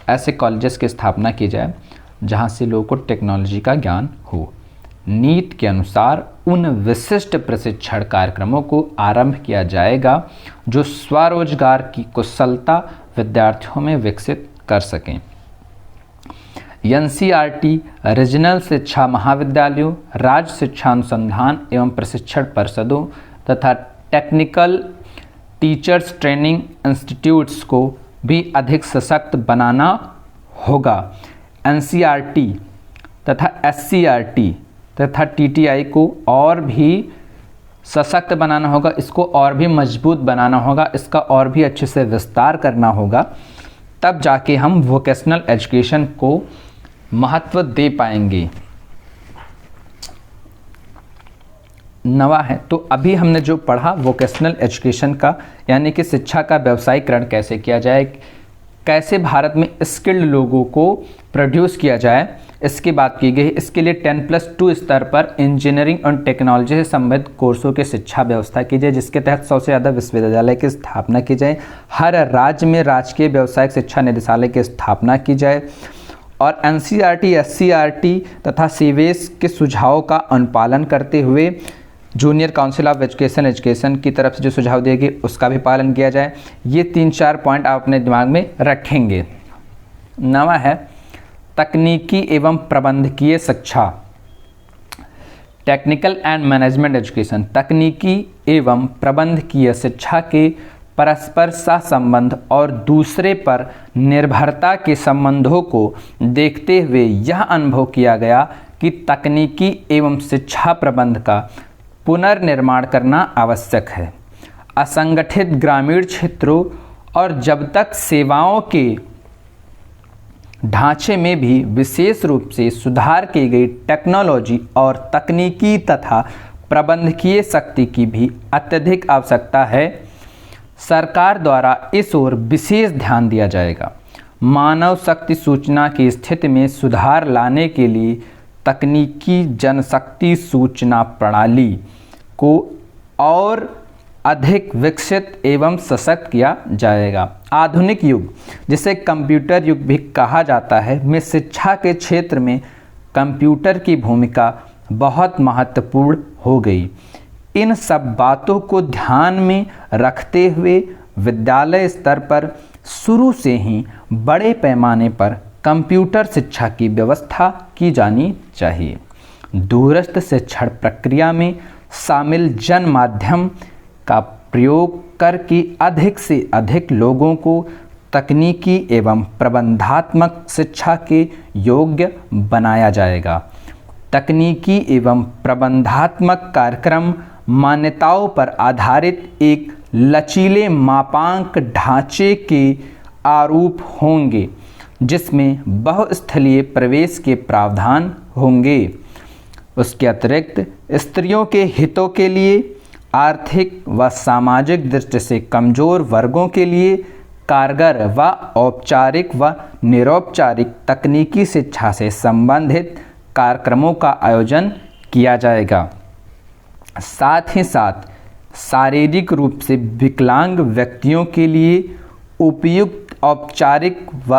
ऐसे कॉलेजेस की स्थापना की जाए जहां से लोगों को टेक्नोलॉजी का ज्ञान हो। नीति के अनुसार उन विशिष्ट प्रशिक्षण कार्यक्रमों को आरंभ किया जाएगा जो स्वरोजगार की कुशलता विद्यार्थियों में विकसित कर सकें। NCERT रीजनल शिक्षा महाविद्यालयों, राज्य शिक्षा अनुसंधान एवं प्रशिक्षण परिषदों तथा टेक्निकल टीचर्स ट्रेनिंग इंस्टीट्यूट्स को भी अधिक सशक्त बनाना होगा। NCERT तथा SCERT तथा TTI को और भी सशक्त बनाना होगा, इसको और भी मजबूत बनाना होगा, इसका और भी अच्छे से विस्तार करना होगा, तब जाके हम वोकेशनल एजुकेशन को महत्व दे पाएंगे। नवा है तो अभी हमने जो पढ़ा वोकेशनल एजुकेशन का, यानी कि शिक्षा का व्यवसायीकरण कैसे किया जाए, कैसे भारत में स्किल्ड लोगों को प्रोड्यूस किया जाए, इसकी बात की गई। इसके लिए 10+2 स्तर पर इंजीनियरिंग और टेक्नोलॉजी से संबंधित कोर्सों की शिक्षा व्यवस्था की जाए, जिसके तहत 100 से ज़्यादा विश्वविद्यालय की स्थापना की जाए। हर राज्य में राजकीय व्यावसायिक शिक्षा निदेशालय की स्थापना की जाए और NCERT, SCERT तथा सीवेज के सुझावों का अनुपालन करते हुए जूनियर काउंसिल ऑफ एजुकेशन की तरफ से जो सुझाव दिए गए उसका भी पालन किया जाए। ये 3-4 पॉइंट आप अपने दिमाग में रखेंगे। नवा है तकनीकी एवं प्रबंधकीय शिक्षा, टेक्निकल एंड मैनेजमेंट एजुकेशन। तकनीकी एवं प्रबंधकीय शिक्षा के परस्पर सहसंबंध और दूसरे पर निर्भरता के संबंधों को देखते हुए यह अनुभव किया गया कि तकनीकी एवं शिक्षा प्रबंध का पुनर्निर्माण करना आवश्यक है। असंगठित ग्रामीण क्षेत्रों और जब तक सेवाओं के ढांचे में भी विशेष रूप से सुधार की गई टेक्नोलॉजी और तकनीकी तथा प्रबंधकीय शक्ति की भी अत्यधिक आवश्यकता है। सरकार द्वारा इस ओर विशेष ध्यान दिया जाएगा। मानव शक्ति सूचना की स्थिति में सुधार लाने के लिए तकनीकी जनशक्ति सूचना प्रणाली को और अधिक विकसित एवं सशक्त किया जाएगा। आधुनिक युग, जिसे कंप्यूटर युग भी कहा जाता है, में शिक्षा के क्षेत्र में कंप्यूटर की भूमिका बहुत महत्वपूर्ण हो गई। इन सब बातों को ध्यान में रखते हुए विद्यालय स्तर पर शुरू से ही बड़े पैमाने पर कंप्यूटर शिक्षा की व्यवस्था की जानी चाहिए। दूरस्थ शिक्षण प्रक्रिया में शामिल जन माध्यम का प्रयोग करके अधिक से अधिक लोगों को तकनीकी एवं प्रबंधात्मक शिक्षा के योग्य बनाया जाएगा। तकनीकी एवं प्रबंधात्मक कार्यक्रम मान्यताओं पर आधारित एक लचीले मापांक ढांचे के आरूप होंगे, जिसमें बहुस्थलीय प्रवेश के प्रावधान होंगे। उसके अतिरिक्त स्त्रियों के हितों के लिए, आर्थिक व सामाजिक दृष्टि से कमजोर वर्गों के लिए कारगर व औपचारिक व निरौपचारिक तकनीकी शिक्षा से संबंधित कार्यक्रमों का आयोजन किया जाएगा। साथ ही साथ शारीरिक रूप से विकलांग व्यक्तियों के लिए उपयुक्त औपचारिक व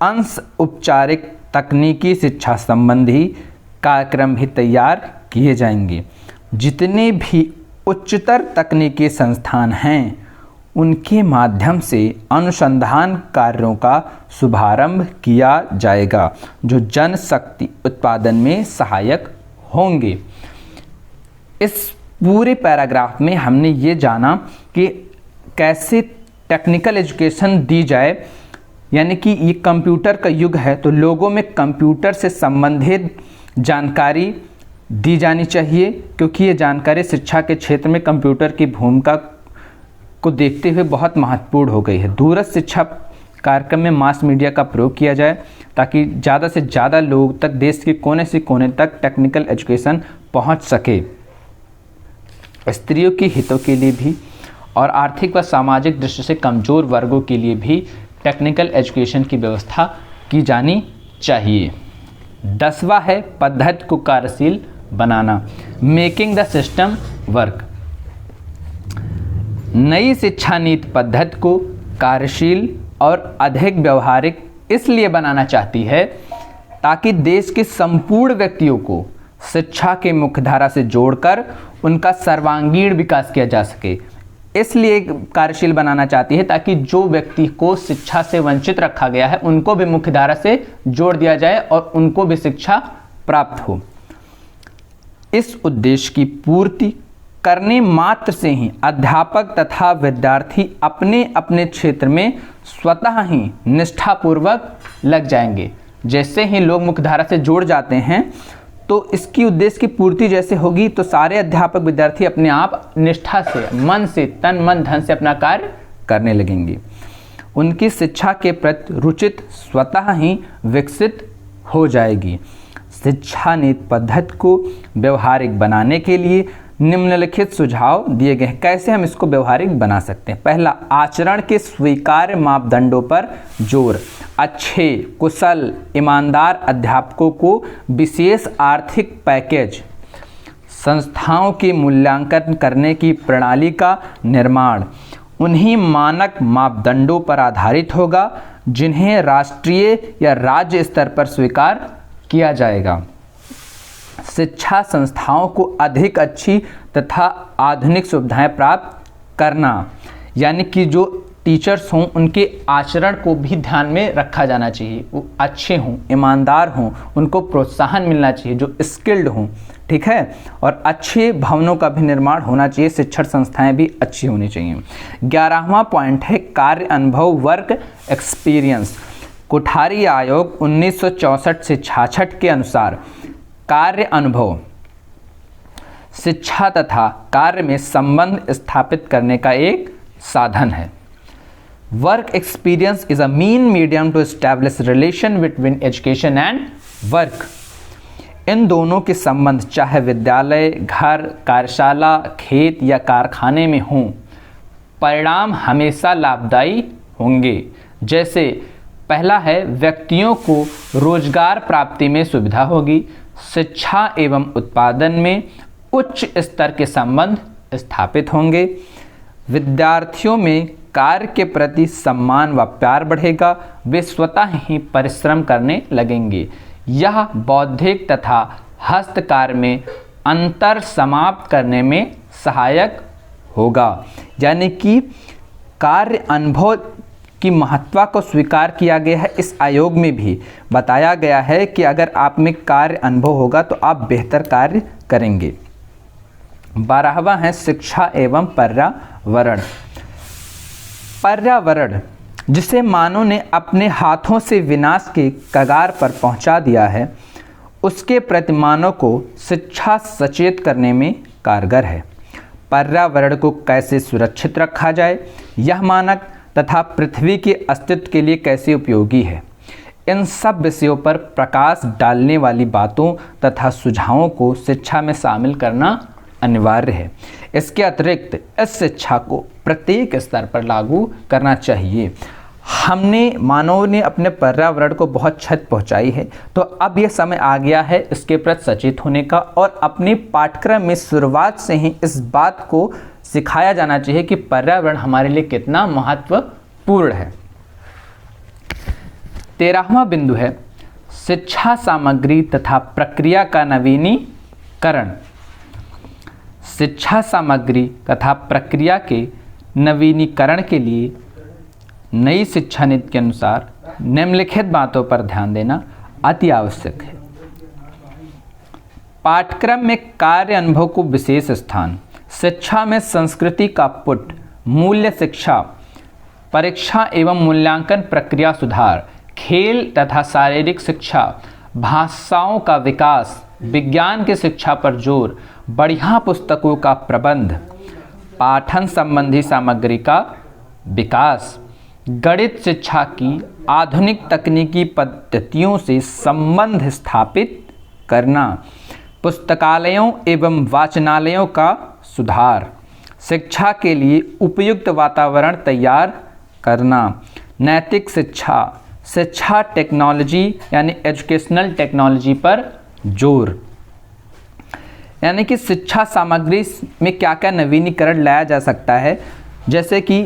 अंश औपचारिक तकनीकी शिक्षा संबंधी कार्यक्रम भी तैयार किए जाएंगे। जितने भी उच्चतर तकनीकी संस्थान हैं उनके माध्यम से अनुसंधान कार्यों का शुभारंभ किया जाएगा जो जनशक्ति उत्पादन में सहायक होंगे। इस पूरे पैराग्राफ में हमने ये जाना कि कैसे टेक्निकल एजुकेशन दी जाए, यानी कि ये कंप्यूटर का युग है तो लोगों में कंप्यूटर से संबंधित जानकारी दी जानी चाहिए, क्योंकि ये जानकारी शिक्षा के क्षेत्र में कंप्यूटर की भूमिका को देखते हुए बहुत महत्वपूर्ण हो गई है। दूरस्थ शिक्षा कार्यक्रम में मास मीडिया का प्रयोग किया जाए ताकि ज़्यादा से ज़्यादा लोग तक, देश के कोने से कोने तक टेक्निकल एजुकेशन पहुंच सके। स्त्रियों के हितों के लिए भी और आर्थिक व सामाजिक दृष्टि से कमज़ोर वर्गों के लिए भी टेक्निकल एजुकेशन की व्यवस्था की जानी चाहिए। 10वां है पद्धति को कार्यशील बनाना, मेकिंग द सिस्टम वर्क। नई शिक्षा नीति पद्धति को कार्यशील और अधिक व्यवहारिक इसलिए बनाना चाहती है ताकि देश के संपूर्ण व्यक्तियों को शिक्षा के मुख्यधारा से जोड़कर उनका सर्वांगीण विकास किया जा सके। इसलिए कार्यशील बनाना चाहती है ताकि जो व्यक्ति को शिक्षा से वंचित रखा गया है उनको भी मुख्यधारा से जोड़ दिया जाए और उनको भी शिक्षा प्राप्त हो। इस उद्देश्य की पूर्ति करने मात्र से ही अध्यापक तथा विद्यार्थी अपने अपने क्षेत्र में स्वतः ही निष्ठापूर्वक लग जाएंगे। जैसे ही लोग मुख्यधारा से जुड़ जाते हैं तो इसकी उद्देश्य की पूर्ति जैसे होगी तो सारे अध्यापक विद्यार्थी अपने आप निष्ठा से, मन से, तन मन धन से अपना कार्य करने लगेंगे। उनकी शिक्षा के प्रति रुचित स्वतः ही विकसित हो जाएगी। शिक्षा नीति पद्धति को व्यवहारिक बनाने के लिए निम्नलिखित सुझाव दिए गए हैं। कैसे हम इसको व्यवहारिक बना सकते हैं? पहला, आचरण के स्वीकार्य मापदंडों पर जोर। अच्छे, कुशल, ईमानदार अध्यापकों को विशेष आर्थिक पैकेज, संस्थाओं के मूल्यांकन करने की प्रणाली का निर्माण उन्हीं मानक मापदंडों पर आधारित होगा जिन्हें राष्ट्रीय या राज्य स्तर पर स्वीकार किया जाएगा। शिक्षा संस्थाओं को अधिक अच्छी तथा आधुनिक सुविधाएं प्राप्त करना, यानी कि जो टीचर्स हों उनके आचरण को भी ध्यान में रखा जाना चाहिए। वो अच्छे हों, ईमानदार हों, उनको प्रोत्साहन मिलना चाहिए, जो स्किल्ड हों, ठीक है। और अच्छे भवनों का भी निर्माण होना चाहिए, शिक्षण संस्थाएं भी अच्छी होनी चाहिए। 11वां पॉइंट है कार्य अनुभव, वर्क एक्सपीरियंस। कोठारी आयोग 1964 से 66 के अनुसार कार्य अनुभव शिक्षा तथा कार्य में संबंध स्थापित करने का एक साधन है। Work experience is a mean medium to establish relation between education and work. इन दोनों के संबंध चाहे विद्यालय, घर, कार्यशाला, खेत या कारखाने में हों, परिणाम हमेशा लाभदायी होंगे। जैसे पहला है, व्यक्तियों को रोजगार प्राप्ति में सुविधा होगी, शिक्षा एवं उत्पादन में उच्च स्तर के संबंध स्थापित होंगे, विद्यार्थियों में कार्य के प्रति सम्मान व प्यार बढ़ेगा, वे स्वतः ही परिश्रम करने लगेंगे। यह बौद्धिक तथा हस्तकार्य में अंतर समाप्त करने में सहायक होगा। यानी कि कार्य अनुभव की महत्व को स्वीकार किया गया है। इस आयोग में भी बताया गया है कि अगर आप में कार्य अनुभव होगा तो आप बेहतर कार्य करेंगे। 12वां है शिक्षा एवं पर्यावरण। पर्यावरण जिसे मानव ने अपने हाथों से विनाश के कगार पर पहुंचा दिया है, उसके प्रति मानव को शिक्षा सचेत करने में कारगर है। पर्यावरण को कैसे सुरक्षित रखा जाए, यह मानक तथा पृथ्वी के अस्तित्व के लिए कैसे उपयोगी है, इन सब विषयों पर प्रकाश डालने वाली बातों तथा सुझावों को शिक्षा में शामिल करना अनिवार्य है। इसके अतिरिक्त इस शिक्षा को प्रत्येक स्तर पर लागू करना चाहिए। मानव ने अपने पर्यावरण को बहुत क्षति पहुंचाई है, तो अब यह समय आ गया है इसके प्रति सचेत होने का और अपने पाठ्यक्रम में शुरुआत से ही इस बात को सिखाया जाना चाहिए कि पर्यावरण हमारे लिए कितना महत्वपूर्ण है। 13वां बिंदु है शिक्षा सामग्री तथा प्रक्रिया का नवीनीकरण। शिक्षा सामग्री तथा प्रक्रिया के नवीनीकरण के लिए नई शिक्षा नीति के अनुसार निम्नलिखित बातों पर ध्यान देना अति आवश्यक है। पाठ्यक्रम में कार्य अनुभव को विशेष स्थान, शिक्षा में संस्कृति का पुट, मूल्य शिक्षा, परीक्षा एवं मूल्यांकन प्रक्रिया सुधार, खेल तथा शारीरिक शिक्षा, भाषाओं का विकास, विज्ञान की शिक्षा पर जोर, बढ़िया पुस्तकों का प्रबंध, पाठन संबंधी सामग्री का विकास, गणित शिक्षा की आधुनिक तकनीकी पद्धतियों से संबंध स्थापित करना, पुस्तकालयों एवं वाचनालयों का सुधार, शिक्षा के लिए उपयुक्त वातावरण तैयार करना, नैतिक शिक्षा, शिक्षा टेक्नोलॉजी यानी एजुकेशनल टेक्नोलॉजी पर जोर। यानी कि शिक्षा सामग्री में क्या क्या नवीनीकरण लाया जा सकता है, जैसे कि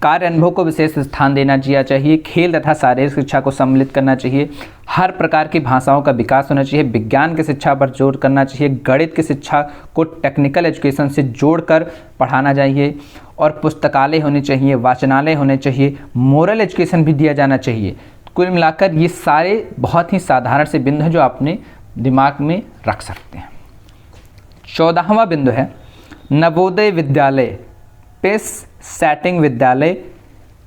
कार्य अनुभव को विशेष स्थान देना चाहिए, खेल तथा शारीरिक शिक्षा को सम्मिलित करना चाहिए, हर प्रकार की भाषाओं का विकास होना चाहिए, विज्ञान की शिक्षा पर जोर करना चाहिए, गणित की शिक्षा को टेक्निकल एजुकेशन से जोड़कर पढ़ाना चाहिए, और पुस्तकालय होने चाहिए, वाचनालय होने चाहिए, मोरल एजुकेशन भी दिया जाना चाहिए। कुल मिलाकर ये सारे बहुत ही साधारण से बिंदु हैं जो आपने दिमाग में रख सकते हैं। 14वां बिंदु है नवोदय विद्यालय, पेस सेटिंग विद्यालय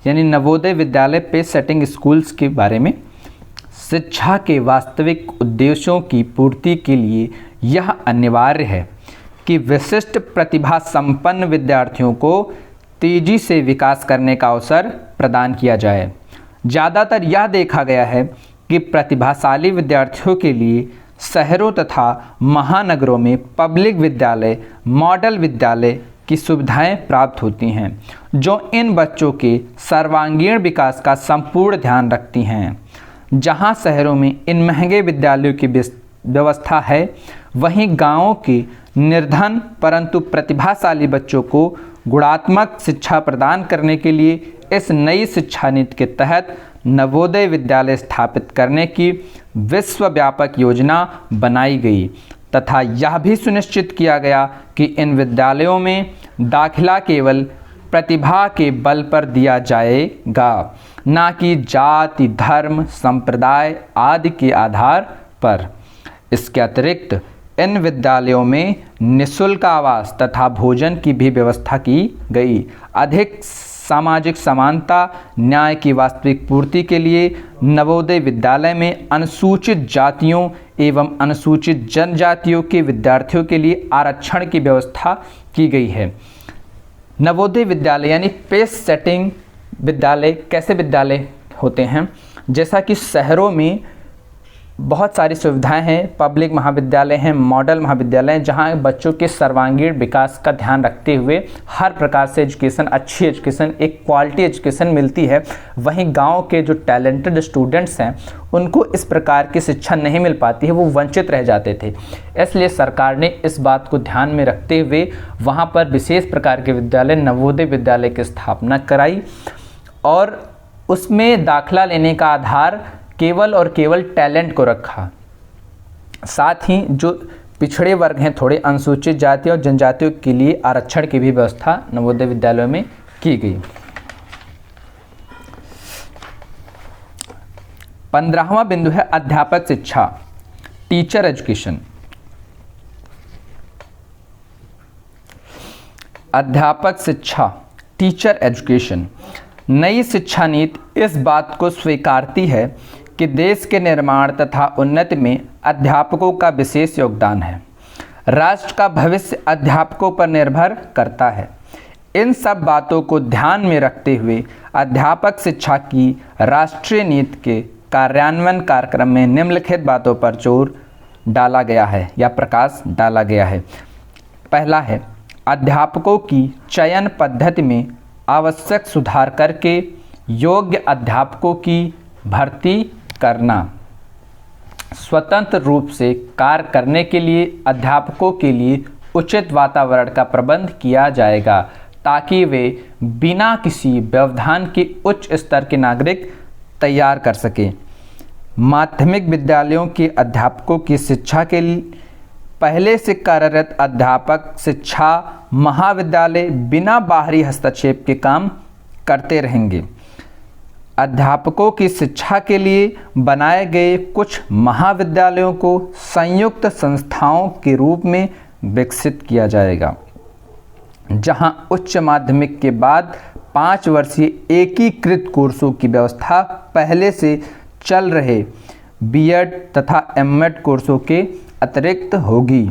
यानी Navodaya Vidyalaya pace setting schools के बारे में। शिक्षा के वास्तविक उद्देश्यों की पूर्ति के लिए यह अनिवार्य है कि विशिष्ट प्रतिभा संपन्न विद्यार्थियों को तेजी से विकास करने का अवसर प्रदान किया जाए। ज़्यादातर यह देखा गया है कि प्रतिभाशाली विद्यार्थियों के लिए शहरों तथा महानगरों में पब्लिक विद्यालय, मॉडल विद्यालय की सुविधाएं प्राप्त होती हैं, जो इन बच्चों के सर्वांगीण विकास का संपूर्ण ध्यान रखती हैं। जहां शहरों में इन महंगे विद्यालयों की व्यवस्था है, वहीं गांवों के निर्धन परंतु प्रतिभाशाली बच्चों को गुणात्मक शिक्षा प्रदान करने के लिए इस नई शिक्षा नीति के तहत नवोदय विद्यालय स्थापित करने की विश्वव्यापक योजना बनाई गई तथा यह भी सुनिश्चित किया गया कि इन विद्यालयों में दाखिला केवल प्रतिभा के बल पर दिया जाएगा, न कि जाति, धर्म, संप्रदाय आदि के आधार पर। इसके अतिरिक्त इन विद्यालयों में निःशुल्क आवास तथा भोजन की भी व्यवस्था की गई। अधिक सामाजिक समानता, न्याय की वास्तविक पूर्ति के लिए नवोदय विद्यालय में अनुसूचित जातियों एवं अनुसूचित जनजातियों के विद्यार्थियों के लिए आरक्षण की व्यवस्था की गई है। नवोदय विद्यालय यानी पेस सेटिंग विद्यालय कैसे विद्यालय होते हैं, जैसा कि शहरों में बहुत सारी सुविधाएं हैं, पब्लिक महाविद्यालय हैं, मॉडल महाविद्यालय हैं, जहां बच्चों के सर्वांगीण विकास का ध्यान रखते हुए हर प्रकार से एजुकेशन, अच्छी एजुकेशन, एक क्वालिटी एजुकेशन मिलती है। वहीं गांव के जो टैलेंटेड स्टूडेंट्स हैं उनको इस प्रकार की शिक्षा नहीं मिल पाती है, वो वंचित रह जाते थे। इसलिए सरकार ने इस बात को ध्यान में रखते हुए वहाँ पर विशेष प्रकार के विद्यालय, नवोदय विद्यालय की स्थापना कराई और उसमें दाखिला लेने का आधार केवल और केवल टैलेंट को रखा। साथ ही जो पिछड़े वर्ग हैं, थोड़े अनुसूचित जाति और जनजातियों के लिए आरक्षण की भी व्यवस्था नवोदय विद्यालयों में की गई। 15वां बिंदु है अध्यापक शिक्षा, टीचर एजुकेशन। अध्यापक शिक्षा, टीचर एजुकेशन। नई शिक्षा नीति इस बात को स्वीकारती है कि देश के निर्माण तथा उन्नति में अध्यापकों का विशेष योगदान है। राष्ट्र का भविष्य अध्यापकों पर निर्भर करता है। इन सब बातों को ध्यान में रखते हुए अध्यापक शिक्षा की राष्ट्रीय नीति के कार्यान्वयन कार्यक्रम में निम्नलिखित बातों पर जोर डाला गया है या प्रकाश डाला गया है। पहला है अध्यापकों की चयन पद्धति में आवश्यक सुधार करके योग्य अध्यापकों की भर्ती करना। स्वतंत्र रूप से कार्य करने के लिए अध्यापकों के लिए उचित वातावरण का प्रबंध किया जाएगा ताकि वे बिना किसी व्यवधान के उच्च स्तर के नागरिक तैयार कर सकें। माध्यमिक विद्यालयों के अध्यापकों की शिक्षा के लिए पहले से कार्यरत अध्यापक शिक्षा महाविद्यालय बिना बाहरी हस्तक्षेप के काम करते रहेंगे। अध्यापकों की शिक्षा के लिए बनाए गए कुछ महाविद्यालयों को संयुक्त संस्थाओं के रूप में विकसित किया जाएगा, जहां उच्च माध्यमिक के बाद 5 वर्षीय एकीकृत कोर्सों की व्यवस्था पहले से चल रहे बीएड तथा एमएड कोर्सों के अतिरिक्त होगी।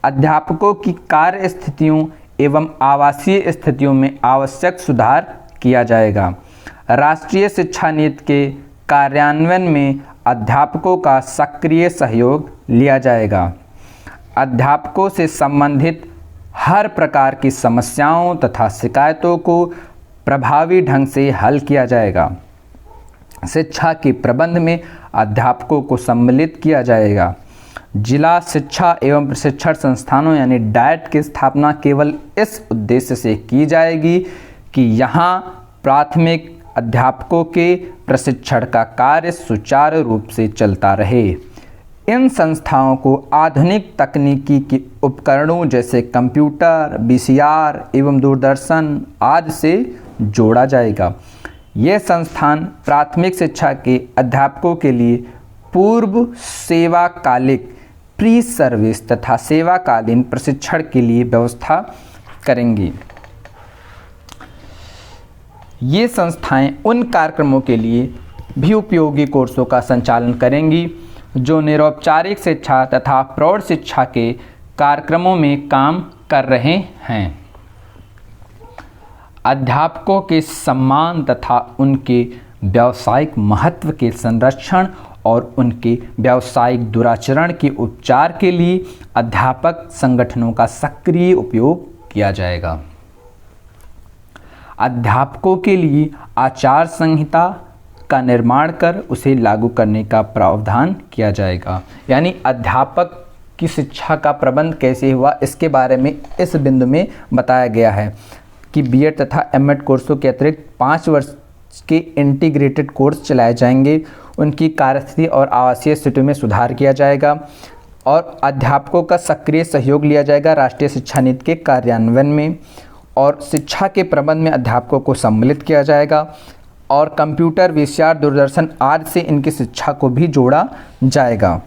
अध्यापकों की कार्य स्थितियों एवं आवासीय स्थितियों में आवश्यक सुधार किया जाएगा। राष्ट्रीय शिक्षा नीति के कार्यान्वयन में अध्यापकों का सक्रिय सहयोग लिया जाएगा। अध्यापकों से संबंधित हर प्रकार की समस्याओं तथा शिकायतों को प्रभावी ढंग से हल किया जाएगा। शिक्षा के प्रबंध में अध्यापकों को सम्मिलित किया जाएगा। जिला शिक्षा एवं प्रशिक्षण संस्थानों यानी डाइट की स्थापना केवल इस उद्देश्य से की जाएगी कि यहाँ प्राथमिक अध्यापकों के प्रशिक्षण का कार्य सुचारू रूप से चलता रहे। इन संस्थाओं को आधुनिक तकनीकी के उपकरणों जैसे कंप्यूटर, वीसीआर एवं दूरदर्शन आदि से जोड़ा जाएगा। ये संस्थान प्राथमिक शिक्षा के अध्यापकों के लिए पूर्व सेवाकालिक प्री सर्विस तथा सेवाकालीन प्रशिक्षण के लिए व्यवस्था करेंगी। ये संस्थाएं उन कार्यक्रमों के लिए भी उपयोगी कोर्सों का संचालन करेंगी जो निरौपचारिक शिक्षा तथा प्रौढ़ शिक्षा के कार्यक्रमों में काम कर रहे हैं। अध्यापकों के सम्मान तथा उनके व्यावसायिक महत्व के संरक्षण और उनके व्यावसायिक दुराचरण के उपचार के लिए अध्यापक संगठनों का सक्रिय उपयोग किया जाएगा। अध्यापकों के लिए आचार संहिता का निर्माण कर उसे लागू करने का प्रावधान किया जाएगा। यानी अध्यापक की शिक्षा का प्रबंध कैसे हुआ इसके बारे में इस बिंदु में बताया गया है कि बीएड तथा एमएड कोर्सों के अतिरिक्त 5 वर्ष के इंटीग्रेटेड कोर्स चलाए जाएंगे। उनकी कार्यस्थिति और आवासीय स्थितियों में सुधार किया जाएगा और अध्यापकों का सक्रिय सहयोग लिया जाएगा राष्ट्रीय शिक्षा नीति के कार्यान्वयन में, और शिक्षा के प्रबंध में अध्यापकों को सम्मिलित किया जाएगा और कंप्यूटर, वीसीआर, दूरदर्शन आदि से इनकी शिक्षा को भी जोड़ा जाएगा।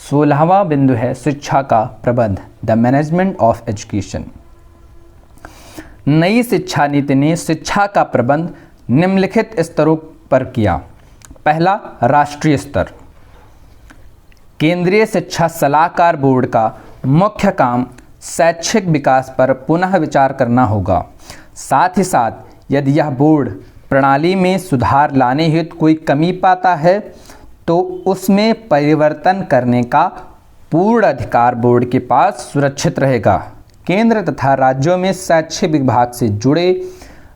16वां बिंदु है शिक्षा का प्रबंध, द मैनेजमेंट ऑफ एजुकेशन। नई शिक्षा नीति ने शिक्षा का प्रबंध निम्नलिखित स्तरों पर किया। पहला, राष्ट्रीय स्तर। केंद्रीय शिक्षा सलाहकार बोर्ड का मुख्य काम शैक्षिक विकास पर पुनः विचार करना होगा। साथ ही साथ यदि यह बोर्ड प्रणाली में सुधार लाने हेतु कोई कमी पाता है तो उसमें परिवर्तन करने का पूर्ण अधिकार बोर्ड के पास सुरक्षित रहेगा। केंद्र तथा राज्यों में शैक्षिक विभाग से जुड़े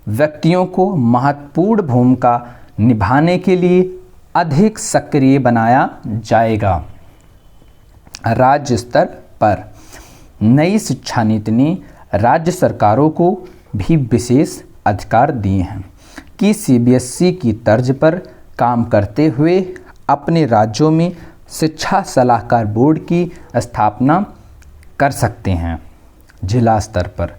व्यक्तियों को महत्वपूर्ण भूमिका निभाने के लिए अधिक सक्रिय बनाया जाएगा। राज्य स्तर पर नई शिक्षा नीति ने राज्य सरकारों को भी विशेष अधिकार दिए हैं कि सीबीएसई की तर्ज पर काम करते हुए अपने राज्यों में शिक्षा सलाहकार बोर्ड की स्थापना कर सकते हैं। जिला स्तर पर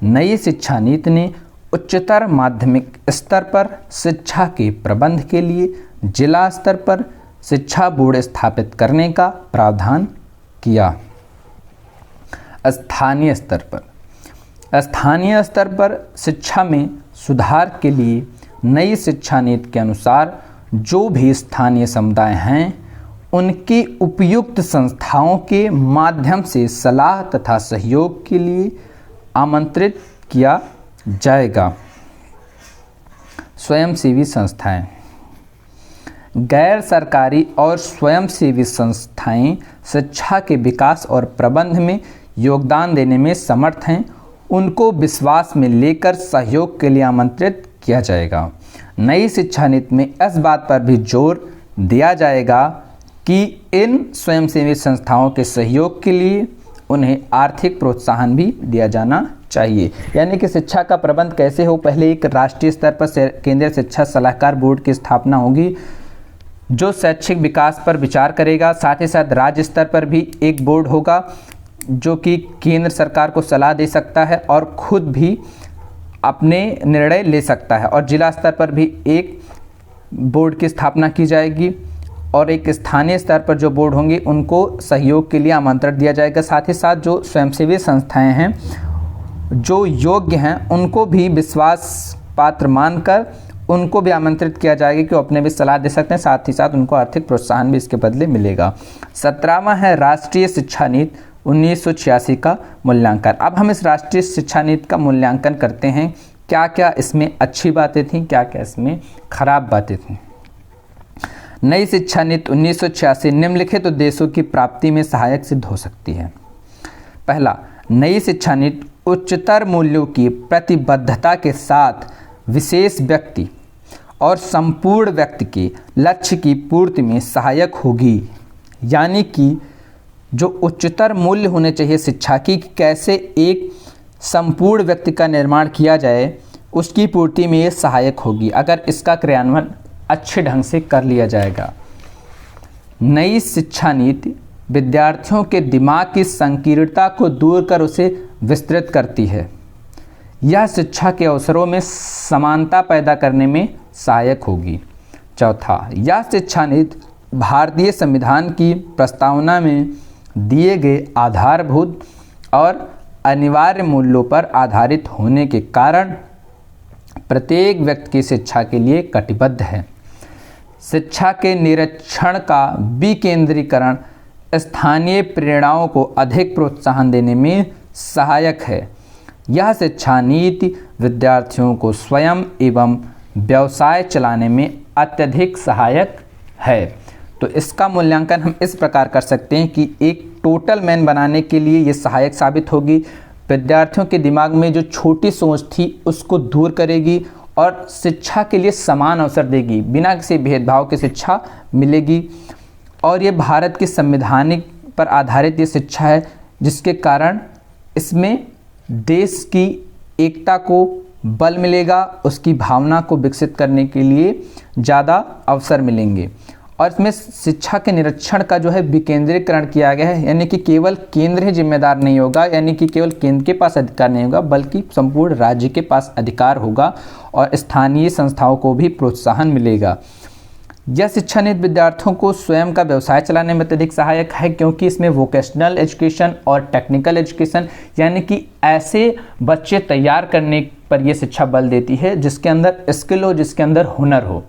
नई शिक्षा नीति ने उच्चतर माध्यमिक स्तर पर शिक्षा के प्रबंध के लिए जिला स्तर पर शिक्षा बोर्ड स्थापित करने का प्रावधान किया। स्थानीय स्तर पर शिक्षा में सुधार के लिए नई शिक्षा नीति के अनुसार जो भी स्थानीय समुदाय हैं उनकी उपयुक्त संस्थाओं के माध्यम से सलाह तथा सहयोग के लिए आमंत्रित किया जाएगा। स्वयंसेवी संस्थाएं, गैर सरकारी और स्वयंसेवी संस्थाएं शिक्षा के विकास और प्रबंध में योगदान देने में समर्थ हैं, उनको विश्वास में लेकर सहयोग के लिए आमंत्रित किया जाएगा। नई शिक्षा नीति में इस बात पर भी जोर दिया जाएगा कि इन स्वयंसेवी संस्थाओं के सहयोग के लिए उन्हें आर्थिक प्रोत्साहन भी दिया जाना चाहिए। यानी कि शिक्षा का प्रबंध कैसे हो, पहले एक राष्ट्रीय स्तर पर केंद्रीय शिक्षा सलाहकार बोर्ड की स्थापना होगी जो शैक्षिक विकास पर विचार करेगा। साथ ही साथ राज्य स्तर पर भी एक बोर्ड होगा जो कि केंद्र सरकार को सलाह दे सकता है और खुद भी अपने निर्णय ले सकता है। और जिला स्तर पर भी एक बोर्ड की स्थापना की जाएगी और एक स्थानीय स्तर पर जो बोर्ड होंगे उनको सहयोग के लिए आमंत्रण दिया जाएगा। साथ ही साथ जो स्वयंसेवी संस्थाएं हैं जो योग्य हैं उनको भी विश्वास पात्र मानकर उनको भी आमंत्रित किया जाएगा कि वो अपने भी सलाह दे सकते हैं। साथ ही साथ उनको आर्थिक प्रोत्साहन भी इसके बदले मिलेगा। 17वां है राष्ट्रीय शिक्षा नीति 1986 का मूल्यांकन। अब हम इस राष्ट्रीय शिक्षा नीति का मूल्यांकन करते हैं, क्या क्या इसमें अच्छी बातें थीं, क्या क्या इसमें खराब बातें थीं। नई शिक्षा नीति 1986 निम्नलिखित उद्देश्यों की प्राप्ति में सहायक सिद्ध हो सकती है। पहला, नई शिक्षा नीति उच्चतर मूल्यों की प्रतिबद्धता के साथ विशेष व्यक्ति और संपूर्ण व्यक्ति के लक्ष्य की पूर्ति में सहायक होगी। यानी कि जो उच्चतर मूल्य होने चाहिए शिक्षा की, कैसे एक संपूर्ण व्यक्ति का निर्माण किया जाए, उसकी पूर्ति में ये सहायक होगी अगर इसका क्रियान्वयन अच्छे ढंग से कर लिया जाएगा। नई शिक्षा नीति विद्यार्थियों के दिमाग की संकीर्णता को दूर कर उसे विस्तृत करती है। यह शिक्षा के अवसरों में समानता पैदा करने में सहायक होगी। चौथा, यह शिक्षा नीति भारतीय संविधान की प्रस्तावना में दिए गए आधारभूत और अनिवार्य मूल्यों पर आधारित होने के कारण प्रत्येक व्यक्ति की शिक्षा के लिए कटिबद्ध है। शिक्षा के निरीक्षण का विकेंद्रीकरण स्थानीय प्रेरणाओं को अधिक प्रोत्साहन देने में सहायक है। यह शिक्षा नीति विद्यार्थियों को स्वयं एवं व्यवसाय चलाने में अत्यधिक सहायक है। तो इसका मूल्यांकन हम इस प्रकार कर सकते हैं कि एक टोटल मैन बनाने के लिए ये सहायक साबित होगी। विद्यार्थियों के दिमाग में जो छोटी सोच थी उसको दूर करेगी और शिक्षा के लिए समान अवसर देगी, बिना किसी भेदभाव के शिक्षा मिलेगी। और ये भारत की संवैधानिक पर आधारित ये शिक्षा है जिसके कारण इसमें देश की एकता को बल मिलेगा, उसकी भावना को विकसित करने के लिए ज़्यादा अवसर मिलेंगे। और इसमें शिक्षा के निरीक्षण का जो है विकेंद्रीकरण किया गया है, यानी कि केवल केंद्र ही जिम्मेदार नहीं होगा, यानी कि केवल केंद्र के पास अधिकार नहीं होगा बल्कि संपूर्ण राज्य के पास अधिकार होगा और स्थानीय संस्थाओं को भी प्रोत्साहन मिलेगा। यह शिक्षा नीति विद्यार्थियों को स्वयं का व्यवसाय चलाने में अत्यधिक सहायक है क्योंकि इसमें वोकेशनल एजुकेशन और टेक्निकल एजुकेशन यानी कि ऐसे बच्चे तैयार करने पर यह शिक्षा बल देती है जिसके अंदर स्किल हो, जिसके अंदर हुनर हो।